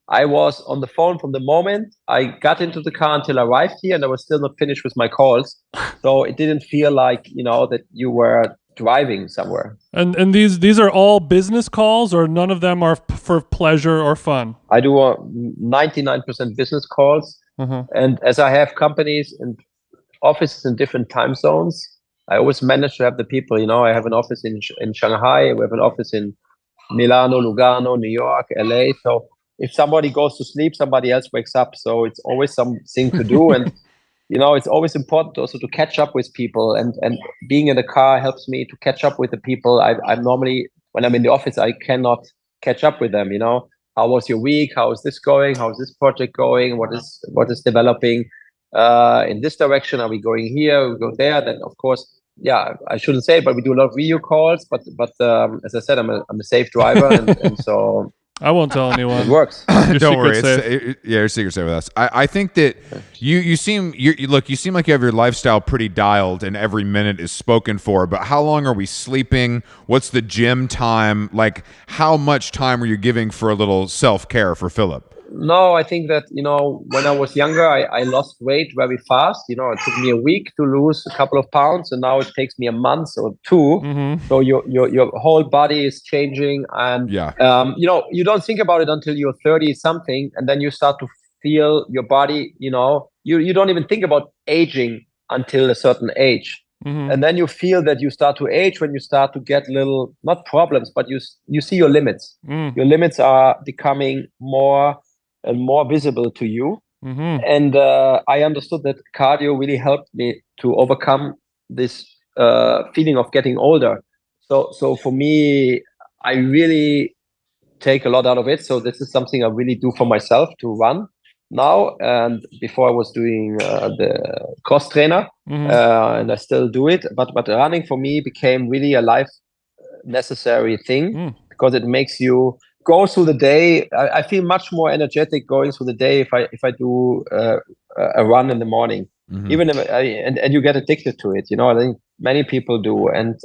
I was on the phone from the moment I got into the car until I arrived here, and I was still not finished with my calls. So it didn't feel like, that you were driving somewhere. And these are all business calls, or none of them are for pleasure or fun? I do 99% business calls. And as I have companies and offices in different time zones, I always manage to have the people. I have an office in Shanghai. We have an office in Milano, Lugano, New York, LA. So if somebody goes to sleep, somebody else wakes up. So it's always something to do. And it's always important also to catch up with people, and being in the car helps me to catch up with the people. I'm normally, when I'm in the office, I cannot catch up with them. How was your week? How is this going? How is this project going? What is developing in this direction? Are we going here? We go there? Then of course, yeah, I shouldn't say it, but we do a lot of video calls. But as I said, I'm a safe driver, and so. I won't tell anyone. It works. Don't worry. Your secret's safe with us. I think that you seem like you have your lifestyle pretty dialed, and every minute is spoken for. But how long are we sleeping? What's the gym time? Like, how much time are you giving for a little self-care for Philipp? No, I think that, when I was younger, I lost weight very fast. It took me a week to lose a couple of pounds, and now it takes me a month or two. Mm-hmm. So your whole body is changing, and you don't think about it until you're 30 something, and then you start to feel your body. You don't even think about aging until a certain age. Mm-hmm. And then you feel that you start to age when you start to get little, not problems, but you see your limits. Mm. Your limits are becoming more and more visible to you. Mm-hmm. And I understood that cardio really helped me to overcome this feeling of getting older. So for me, I really take a lot out of it. So this is something I really do for myself, to run now. And before I was doing the cross trainer, and I still do it. But running for me became really a life necessary thing, because it makes you go through the day. I feel much more energetic going through the day if I do a run in the morning. Even if and you get addicted to it. I think many people do. And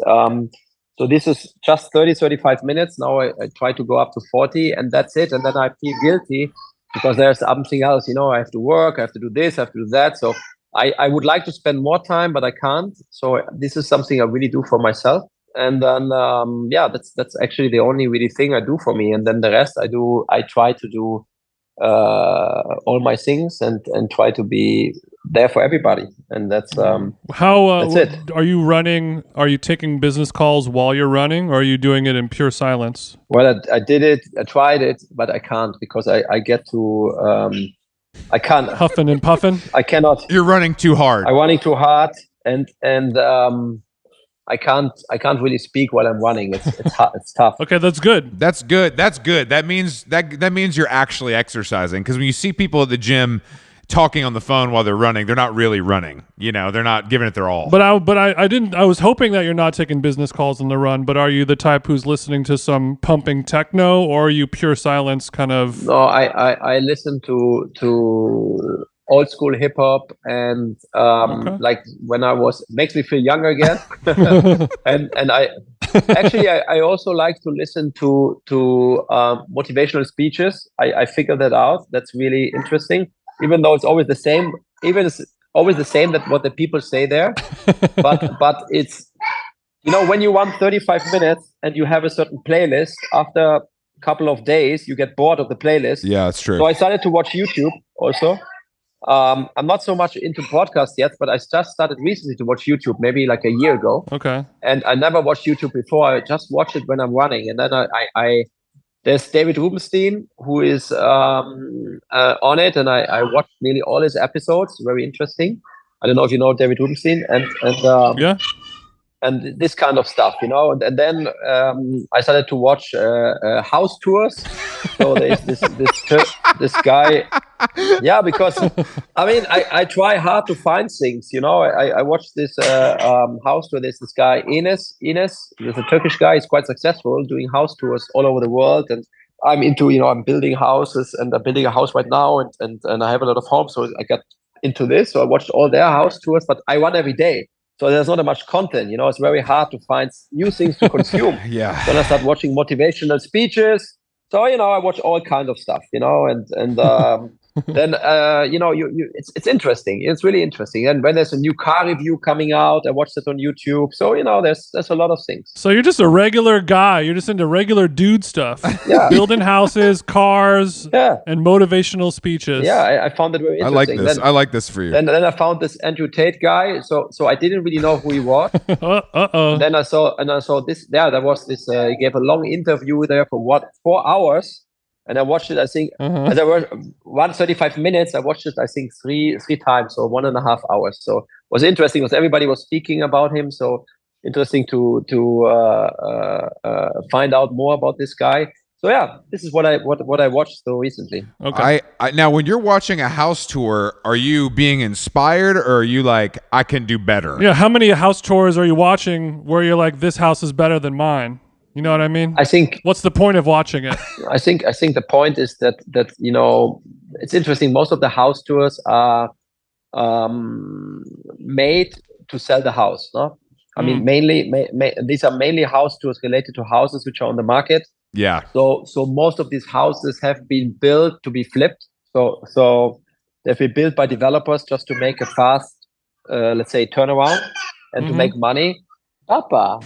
so this is just 30-35 minutes. Now I try to go up to 40, and that's it. And then I feel guilty because there's something else. I have to work, I have to do this, I have to do that. So I would like to spend more time, but I can't. So this is something I really do for myself. And then that's actually the only really thing I do for me. And then the rest I try to do all my things and try to be there for everybody. And that's that's it. Are you running? Are you taking business calls while you're running, or are you doing it in pure silence? Well, I did it. I tried it, but I can't, because I get to I can't. Huffing and puffing? I cannot. You're running too hard. I'm running too hard, and I can't really speak while I'm running. It's hard, it's tough. Okay, that's good. That's good. That means you're actually exercising, because when you see people at the gym talking on the phone while they're running, they're not really running. They're not giving it their all. But I was hoping that you're not taking business calls on the run. But are you the type who's listening to some pumping techno, or are you pure silence kind of? No, I listen to old school hip hop, and like when I was, makes me feel younger again. and I also like to listen to motivational speeches. I figured that out. That's really interesting. Even though it's always the same, that what the people say there, but it's when you run 35 minutes and you have a certain playlist, after a couple of days, you get bored of the playlist. Yeah, that's true. So I started to watch YouTube also. I'm not so much into podcasts yet, but I just started recently to watch YouTube, maybe like a year ago. Okay. And I never watched YouTube before. I just watch it when I'm running. And then I there's David Rubenstein, who is on it, and I watched nearly all his episodes. Very interesting. I don't know if you know David Rubenstein, Yeah. and this kind of stuff, And then I started to watch house tours. So there's this guy. Yeah, because I try hard to find things. I watched this house tour. There's this guy Enes. There's a Turkish guy. He's quite successful doing house tours all over the world. And I'm into I'm building houses, and I'm building a house right now, and I have a lot of homes. So I got into this. So I watched all their house tours, but I run every day. So there's not much content, It's very hard to find new things to consume. Yeah. Then I start watching motivational speeches. So I watch all kinds of stuff, and then it's interesting. It's really interesting. And when there's a new car review coming out, I watch it on YouTube. So there's a lot of things. So you're just a regular guy. You're just into regular dude stuff. Yeah. Building houses, cars, and motivational speeches. Yeah, I found it very interesting. I like this for you. Then I found this Andrew Tate guy. So I didn't really know who he was. Then I saw this. There was this. He gave a long interview there for 4 hours. And I watched it, I think, as I was 135 minutes, I watched it, I think, three times, so 1.5 hours. So it was interesting because everybody was speaking about him. So interesting to find out more about this guy. So yeah, this is what I watched so recently. Okay. Now, when you're watching a house tour, are you being inspired, or are you like, I can do better? Yeah. How many house tours are you watching where you're like, this house is better than mine? You know what I mean? I think. What's the point of watching it? I think the point is that it's interesting. Most of the house tours are made to sell the house. No, I mean mainly these are mainly house tours related to houses which are on the market. Yeah. So most of these houses have been built to be flipped. So they've been built by developers just to make a fast, let's say, turnaround and to make money. Papa.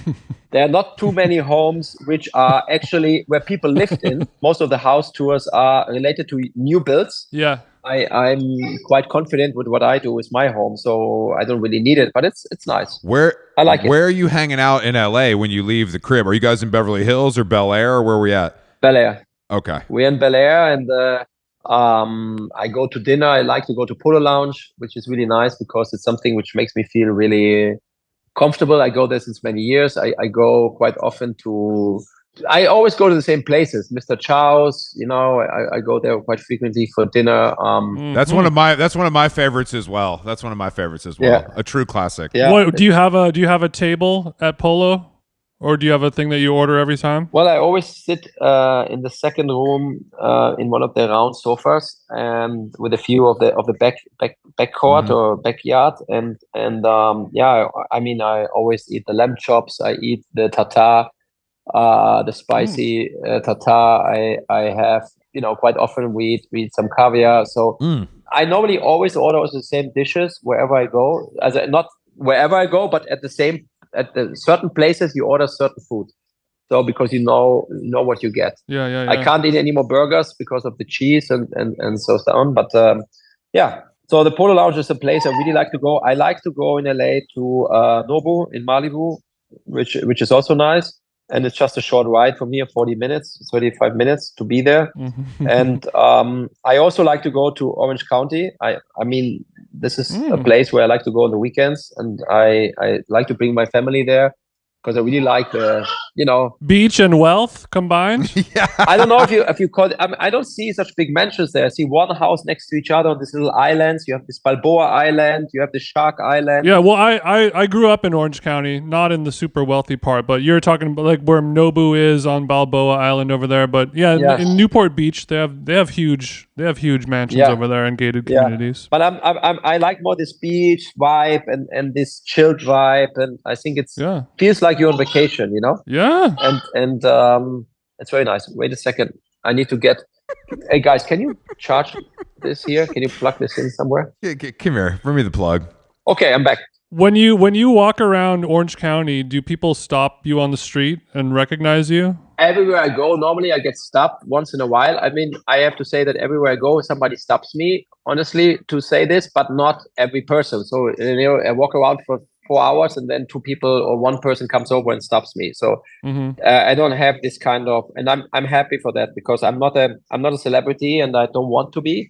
There are not too many homes which are actually where people lived in. Most of the house tours are related to new builds. Yeah. I'm quite confident with what I do with my home, so I don't really need it, but it's nice. I like it. Where are you hanging out in LA when you leave the crib? Are you guys in Beverly Hills or Bel Air, or where are we at? Bel Air. Okay. We're in Bel Air, and I go to dinner. I like to go to Polo Lounge, which is really nice because it's something which makes me feel really comfortable. I go there since many years. I go quite often I always go to the same places. Mr. Chow's, I go there quite frequently for dinner. That's one of my favorites as well. Yeah. A true classic. Yeah. Do you have a table at Polo, or do you have a thing that you order every time? Well, I always sit in the second room in one of the round sofas, and with a view of the back court or backyard, and I always eat the lamb chops. I eat the tartare. The spicy tartare. I have, quite often we eat some caviar. So I normally always order the same dishes wherever I go. Not wherever I go, but at the certain places you order certain food. So because you know what you get. Yeah. I can't eat any more burgers because of the cheese and so on. But yeah. So the Polo Lounge is a place I really like to go. I like to go in LA to Nobu in Malibu, which is also nice. And it's just a short ride from here, 40 minutes, 35 minutes to be there. And I also like to go to Orange County. I mean, this is a place where I like to go on the weekends, and I like to bring my family there because I really like beach and wealth combined. Yeah. I don't know if you call it. I don't see such big mansions there. I see one house next to each other on these little islands. You have this Balboa Island. You have the Shark Island. Yeah, well, I grew up in Orange County, not in the super wealthy part, but you're talking about like where Nobu is on Balboa Island over there. But yeah, in Newport Beach, they have huge mansions over there and gated communities. But I like more this beach vibe and this chilled vibe, and I think it feels like you're on vacation, Yeah. And it's very nice. Wait a second. I need to get. Hey guys, can you charge this here? Can you plug this in somewhere? Come here. Bring me the plug. Okay, I'm back. When you walk around Orange County, do people stop you on the street and recognize you? Everywhere I go, normally I get stopped once in a while. I mean, I have to say that everywhere I go, somebody stops me, honestly, to say this, but not every person. So, I walk around for 4 hours and then two people or one person comes over and stops me. So I don't have this kind of, and I'm happy for that, because I'm not a celebrity, and I don't want to be,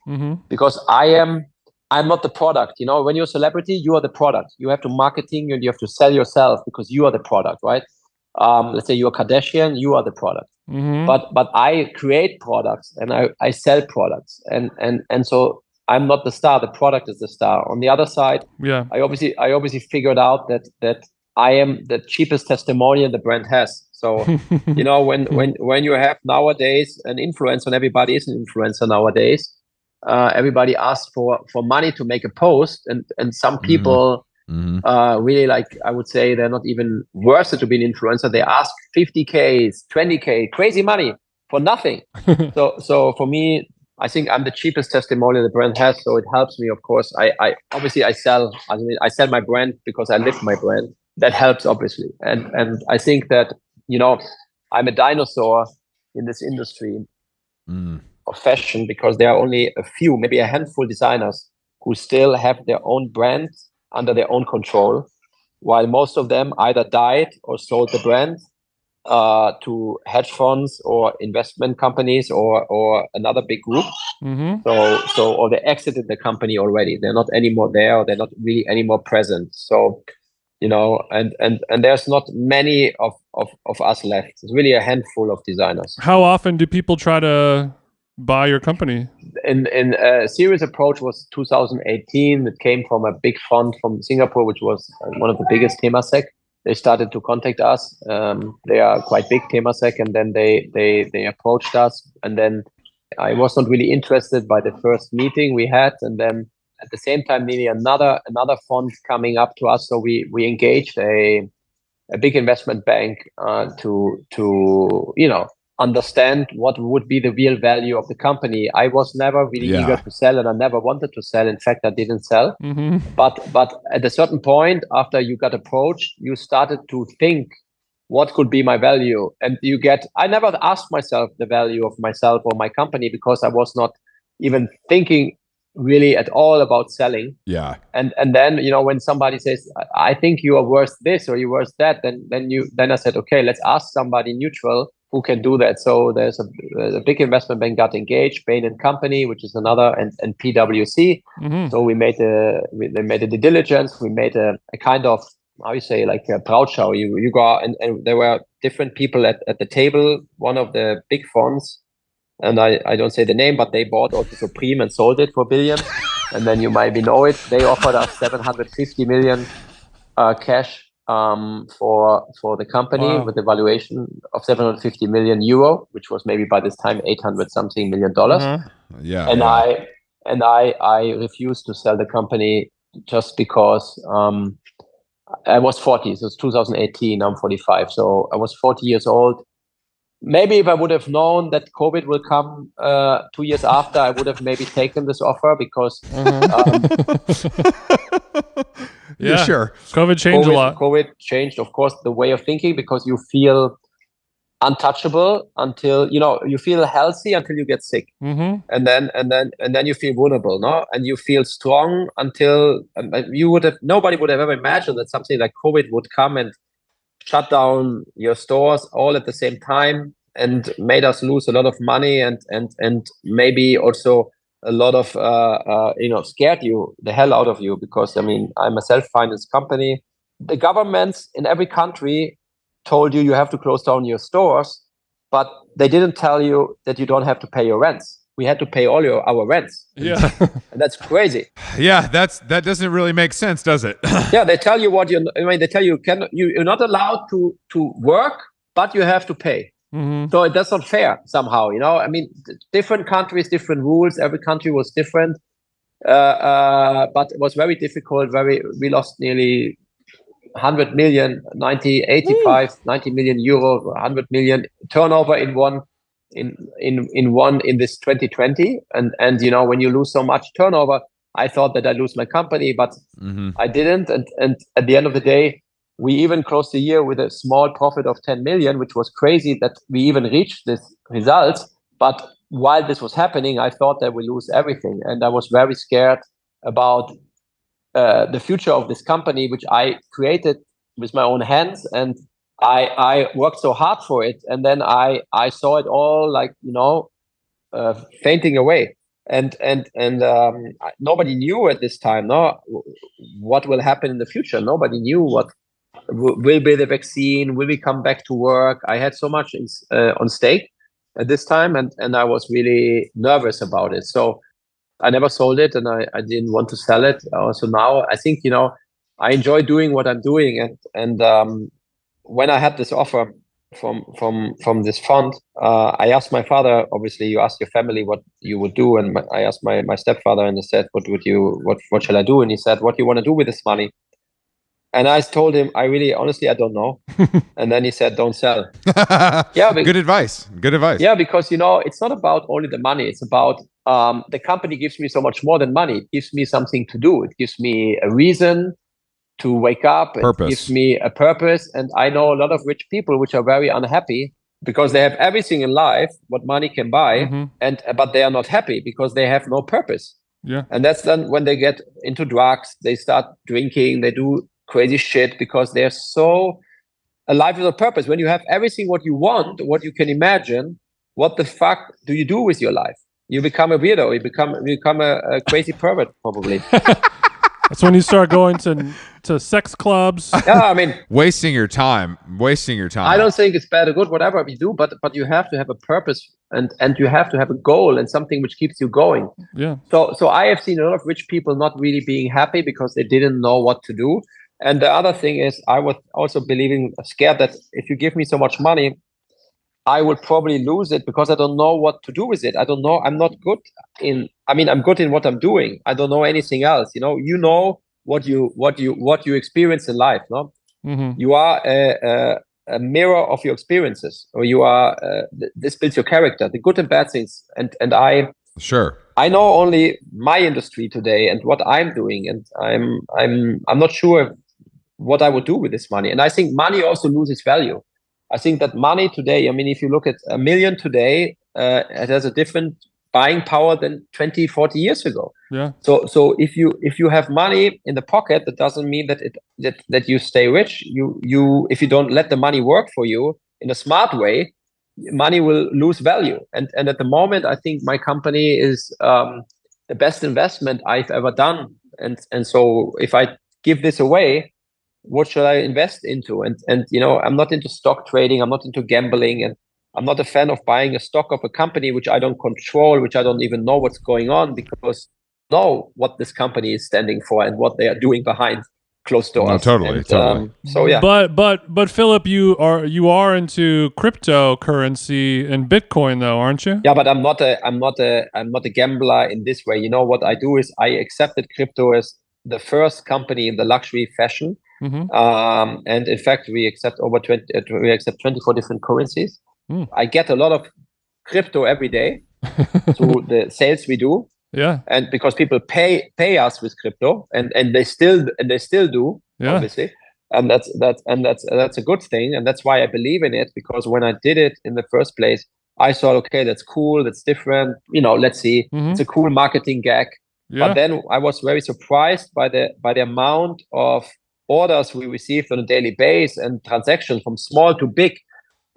because I'm not the product. When you're a celebrity, you are the product. You have to marketing and you have to sell yourself because you are the product, right? Let's say you're Kardashian, you are the product. But I create products and I sell products, and so I'm not the star. The product is the star. On the other side, I obviously figured out that I am the cheapest testimonial the brand has. So when you have nowadays an influencer, and everybody is an influencer nowadays. Everybody asks for money to make a post, and some people really, like, I would say they're not even worth it to be an influencer. They ask 50K, 20K, crazy money for nothing. So for me, I think I'm the cheapest testimonial the brand has. So it helps me, of course. I obviously I sell my brand because I live my brand. That helps, obviously, and I think that I'm a dinosaur in this industry. Of fashion, because there are only a few, maybe a handful designers who still have their own brand under their own control, while most of them either died or sold the brand to hedge funds or investment companies or another big group. So or they exited the company already. They're not anymore there, or they're not really anymore present. So and there's not many of us left. It's really a handful of designers. How often do people try to buy your company? In a serious approach was 2018. It came from a big fund from Singapore, which was one of the biggest, Temasek. They started to contact us. They are quite big, Temasek, and then they approached us. And then I was not really interested by the first meeting we had. And then at the same time, nearly another fund coming up to us. So we engaged a big investment bank to understand what would be the real value of the company. I was never really eager to sell, and I never wanted to sell. In fact, I didn't sell. But at a certain point, after you got approached, you started to think, what could be my value? And I never asked myself the value of myself or my company, because I was not even thinking really at all about selling. And then when somebody says, I think you are worth this or you're worth that, then I said, okay, let's ask somebody neutral who can do that. So there's a big investment bank got engaged, Bain and Company, which is another, and PwC. So they made a due diligence. We made a kind of, how you say, like a Brautschau. You go and there were different people at the table. One of the big funds, and I don't say the name, but they bought also Supreme and sold it for $1 billion. And then you maybe know it. They offered us 750 million cash for the company, with a valuation of 750 million euro, which was maybe by this time $800-something million. I refused to sell the company just because I was 40. So it's 2018. I'm 45. So I was 40 years old. Maybe if I would have known that COVID will come 2 years after, I would have maybe taken this offer, because sure. COVID changed a lot. COVID changed, of course, the way of thinking, because you feel untouchable until you feel healthy until you get sick, and then you feel vulnerable, no, and you feel strong until nobody would have ever imagined that something like COVID would come and shut down your stores all at the same time, and made us lose a lot of money, and maybe also a lot of scared the hell out of you, because I'm a self-financed company. The governments in every country told you have to close down your stores, but they didn't tell you that you don't have to pay your rents. We had to pay all our rents. Yeah. And that's crazy. Yeah, that doesn't really make sense, does it? Yeah, they tell you they tell you you're not allowed to work, but you have to pay. So that's not fair somehow, different countries, different rules. Every country was different, but it was very difficult. We lost nearly 100 million, 90 million euro, 100 million turnover in this 2020. And when you lose so much turnover, I thought that I lose my company, but Mm-hmm. I didn't. And at the end of the day, we even closed the year with a small profit of 10 million, which was crazy that we even reached this results. But while this was happening, I thought that we lose everything. And I was very scared about the future of this company, which I created with my own hands. And I worked so hard for it. And then I saw it all like, fainting away. And nobody knew at this time, no, what will happen in the future. Nobody knew what will be the vaccine. Will we come back to work? I had so much on stake at this time, and I was really nervous about it. So I never sold it, and I didn't want to sell it. So now I think I enjoy doing what I'm doing, and when I had this offer from this fund, I asked my father. Obviously, you ask your family what you would do, and I asked my stepfather, and I said, what shall I do? And he said, what do you want to do with this money? And I told him, honestly, I don't know. And then he said, don't sell. Yeah, good advice. Good advice. Yeah, because it's not about only the money. It's about the company gives me so much more than money. It gives me something to do. It gives me a reason to wake up. Purpose. It gives me a purpose. And I know a lot of rich people which are very unhappy because they have everything in life what money can buy, but they are not happy because they have no purpose. Yeah. And that's then when they get into drugs, they start drinking, they do crazy shit because they're so alive with a purpose. When you have everything what you want, what you can imagine, what the fuck do you do with your life? You become a weirdo. You become a crazy pervert, probably. That's when you start going to sex clubs. Yeah, I mean, wasting your time. I don't think it's bad or good, whatever you do, but you have to have a purpose and you have to have a goal and something which keeps you going. Yeah. So I have seen a lot of rich people not really being happy because they didn't know what to do. And the other thing is, I was also scared that if you give me so much money, I would probably lose it because I don't know what to do with it. I don't know. I'm not good I'm good in what I'm doing. I don't know anything else. What you experience in life. No, you are a mirror of your experiences, or you are. This builds your character, the good and bad things. And I know only my industry today and what I'm doing, and I'm not sure what I would do with this money. And I think money also loses value. I think that money today, if you look at $1 million today, it has a different buying power than 20, 40 years ago. Yeah. So if you have money in the pocket, that doesn't mean that you stay rich. If you don't let the money work for you in a smart way, money will lose value. And at the moment, I think my company is the best investment I've ever done. And so if I give this away, what should I invest into? And I'm not into stock trading. I'm not into gambling, and I'm not a fan of buying a stock of a company which I don't control, which I don't even know what's going on, because I know what this company is standing for and what they are doing behind closed doors. No, totally. So yeah. But Philipp, you are into cryptocurrency and Bitcoin, though, aren't you? Yeah, but I'm not a gambler in this way. What I do is I accepted crypto as the first company in the luxury fashion. And in fact, we accept 24 different currencies. I get a lot of crypto every day through the sales we do. Yeah. And because people pay us with crypto, and they still do, obviously. And that's a good thing. And that's why I believe in it, because when I did it in the first place, I thought, okay, that's cool, that's different. Let's see. It's a cool marketing gag. Yeah. But then I was very surprised by the amount of orders we received on a daily basis and transactions from small to big,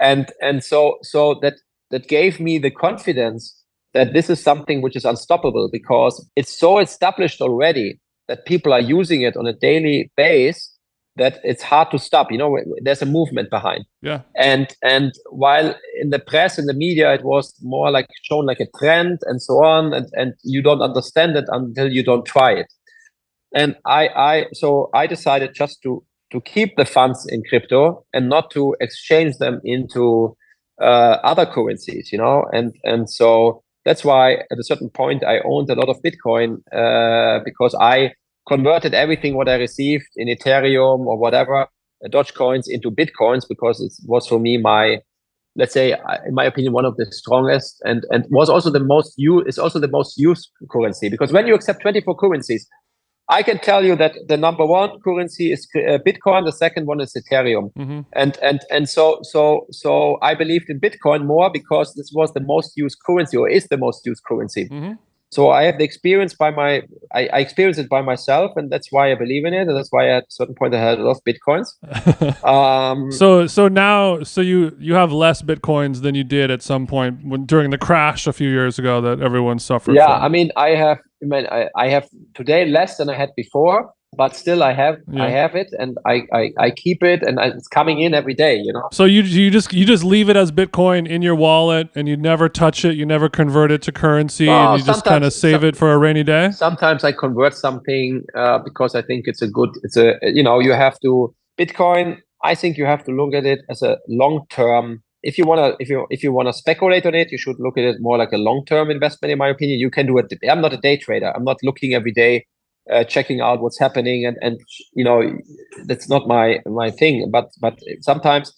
and so that gave me the confidence that this is something which is unstoppable, because it's so established already that people are using it on a daily basis that it's hard to stop. There's a movement behind. Yeah. And while in the press, in the media, it was more like shown like a trend and so on, and you don't understand it until you don't try it. And so I decided just to keep the funds in crypto and not to exchange them into other currencies, and so that's why at a certain point I owned a lot of Bitcoin, because I converted everything what I received in Ethereum or whatever, Dogecoins, into Bitcoins, because it was for me my let's say, in my opinion, one of the strongest, and was also the most used currency, because when you accept 24 currencies, I can tell you that the number one currency is Bitcoin. The second one is Ethereum, and so I believed in Bitcoin more because this was the most used currency, or is the most used currency. So I have the experience I experienced it by myself, and that's why I believe in it, and that's why at a certain point I had a lot of Bitcoins. So now you have less Bitcoins than you did at some point during the crash a few years ago that everyone suffered from. I mean, I have today less than I had before, but still I have it, and I keep it, and it's coming in every day, you know. So you just leave it as Bitcoin in your wallet, and you never touch it, you never convert it to currency, and you just kind of save it for a rainy day. Sometimes I convert something because I think you have to Bitcoin. I think you have to look at it as a long term. If you wanna speculate on it, you should look at it more like a long-term investment. In my opinion, you can do it. I'm not a day trader. I'm not looking every day, checking out what's happening, and that's not my thing. But sometimes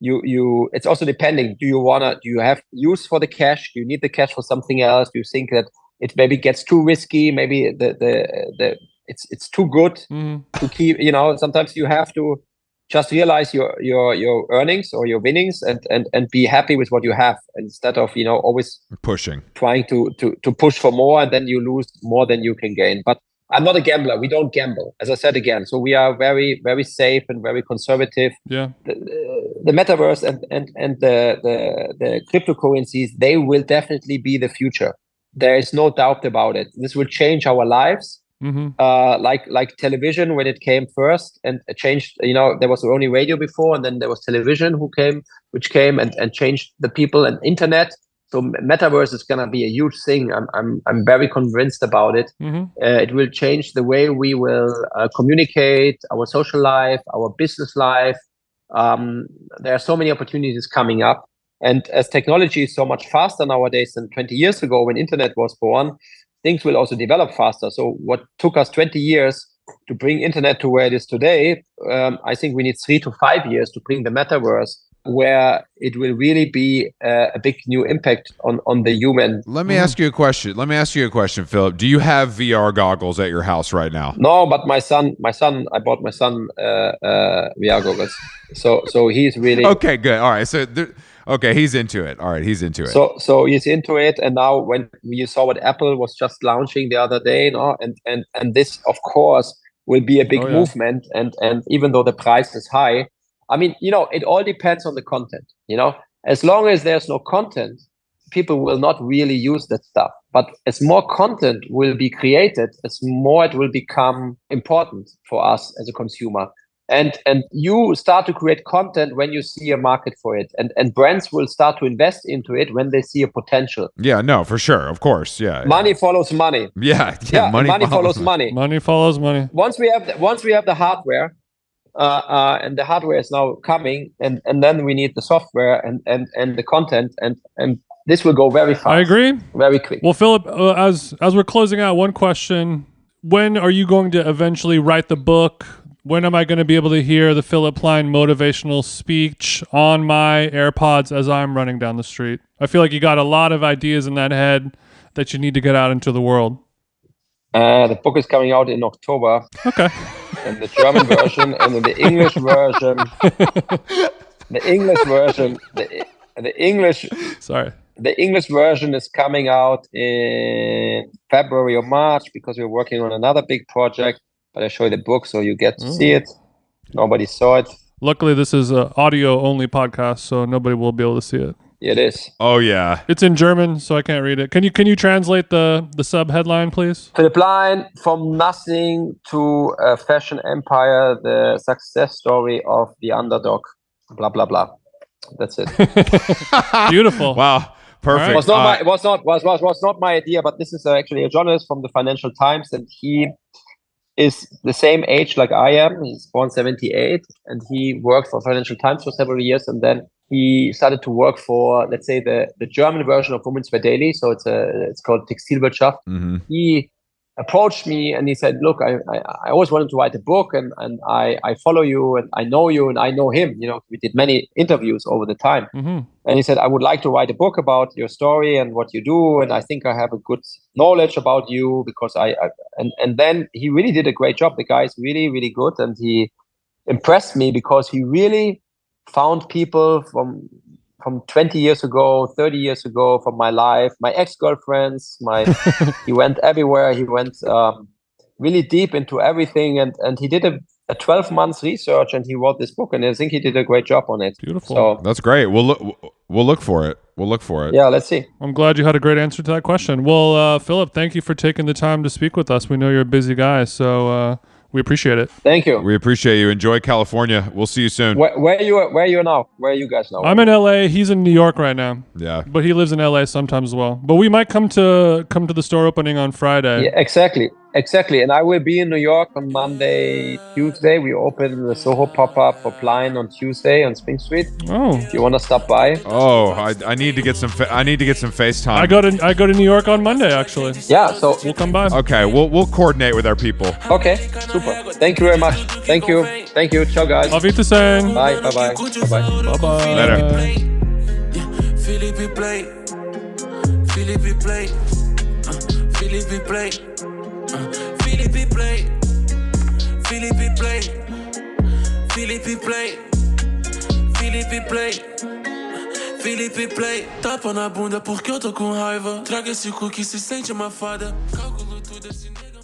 it's also depending. Do you have use for the cash? Do you need the cash for something else? Do you think that it maybe gets too risky? Maybe it's too good to keep. Sometimes you have to just realize your earnings or your winnings and be happy with what you have, instead of always trying to push for more, and then you lose more than you can gain. But I'm not a gambler. We don't gamble, as I said again. So we are very, very safe and very conservative. Yeah. The metaverse and the cryptocurrencies, they will definitely be the future. There is no doubt about it. This will change our lives. Like television when it came first, and it changed. There was only radio before, and then there was television which came and changed the people, and internet. So metaverse is gonna be a huge thing. I'm very convinced about it. It will change the way we will communicate, our social life, our business life. There are so many opportunities coming up, and as technology is so much faster nowadays than 20 years ago when internet was born, things will also develop faster. So what took us 20 years to bring internet to where it is today, I think we need 3 to 5 years to bring the metaverse where it will really be a big new impact on the human. Let me ask you a question. Philipp. Do you have VR goggles at your house right now? No, but I bought my son VR goggles. So he's really... Okay, good. All right. So he's into it. All right, he's into it. So he's into it, and now when you saw what Apple was just launching the other day, and this of course will be a big movement, and even though the price is high, I mean, it all depends on the content. As long as there's no content, people will not really use that stuff. But as more content will be created, as more it will become important for us as a consumer. And you start to create content when you see a market for it, and brands will start to invest into it when they see a potential. Yeah, no, for sure, of course, yeah. Money follows money. Yeah. Money follows money. Money follows money. Once we have the hardware, and the hardware is now coming, and then we need the software and the content, and this will go very fast. I agree. Very quick. Well, Philipp, as we're closing out, one question: when are you going to eventually write the book? When am I going to be able to hear the Philipp Plein motivational speech on my AirPods as I'm running down the street? I feel like you got a lot of ideas in that head that you need to get out into the world. The book is coming out in October. Okay. And the German version, and then the English version. The English version is coming out in February or March, because we're working on another big project. But I show you the book so you get to see it. Nobody saw it. Luckily, this is an audio-only podcast, so nobody will be able to see it. It is. Oh, yeah. It's in German, so I can't read it. Can you translate the sub-headline, please? Philipp Plein, from nothing to a fashion empire, the success story of the underdog. Blah, blah, blah. That's it. Beautiful. Wow. Perfect. Right. Was not my idea, but this is actually a journalist from the Financial Times, and he is the same age like I am. He's born 78, and he worked for Financial Times for several years, and then he started to work for, let's say, the German version of Women's Wear Daily. So it's called Textilwirtschaft. Mm-hmm. He approached me and he said, look, I always wanted to write a book, and I follow you and I know you and I know him. We did many interviews over the time. Mm-hmm. And he said, I would like to write a book about your story and what you do. And I think I have a good knowledge about you because and then he really did a great job. The guy is really, really good. And he impressed me because he really found people from 20 years ago, 30 years ago, from my life, my ex-girlfriends, he went everywhere. He went really deep into everything. And he did a 12 months research and he wrote this book, and I think he did a great job on it. Beautiful. So, that's great. We'll look for it. We'll look for it. Yeah, let's see. I'm glad you had a great answer to that question. Well, Philipp, thank you for taking the time to speak with us. We know you're a busy guy, so we appreciate it. Thank you. We appreciate you. Enjoy California. We'll see you soon. Where are you now? Where are you guys now? I'm in LA. He's in New York right now. Yeah. But he lives in LA sometimes as well. But we might come to the store opening on Friday. Yeah, exactly. And I will be in New York on Monday, Tuesday. We open the Soho pop-up for Plein on Tuesday on Spring Street. Oh. If you want to stop by. Oh, I need to get some FaceTime. I go to New York on Monday actually. Yeah, so we'll come by. Okay, we'll coordinate with our people. Okay, super. Thank you very much. Thank you. Ciao, guys. Auf Wiedersehen. Bye. Bye. Later. Philipp Plein. Philipp Plein. Philipp Plein. Philipp Plein. Philipp Plein. Philipp Plein. Philipp Plein. Philipp Plein. Tapa na bunda porque eu tô com raiva. Traga esse cu que se sente uma fada. Calculo tudo esse nega.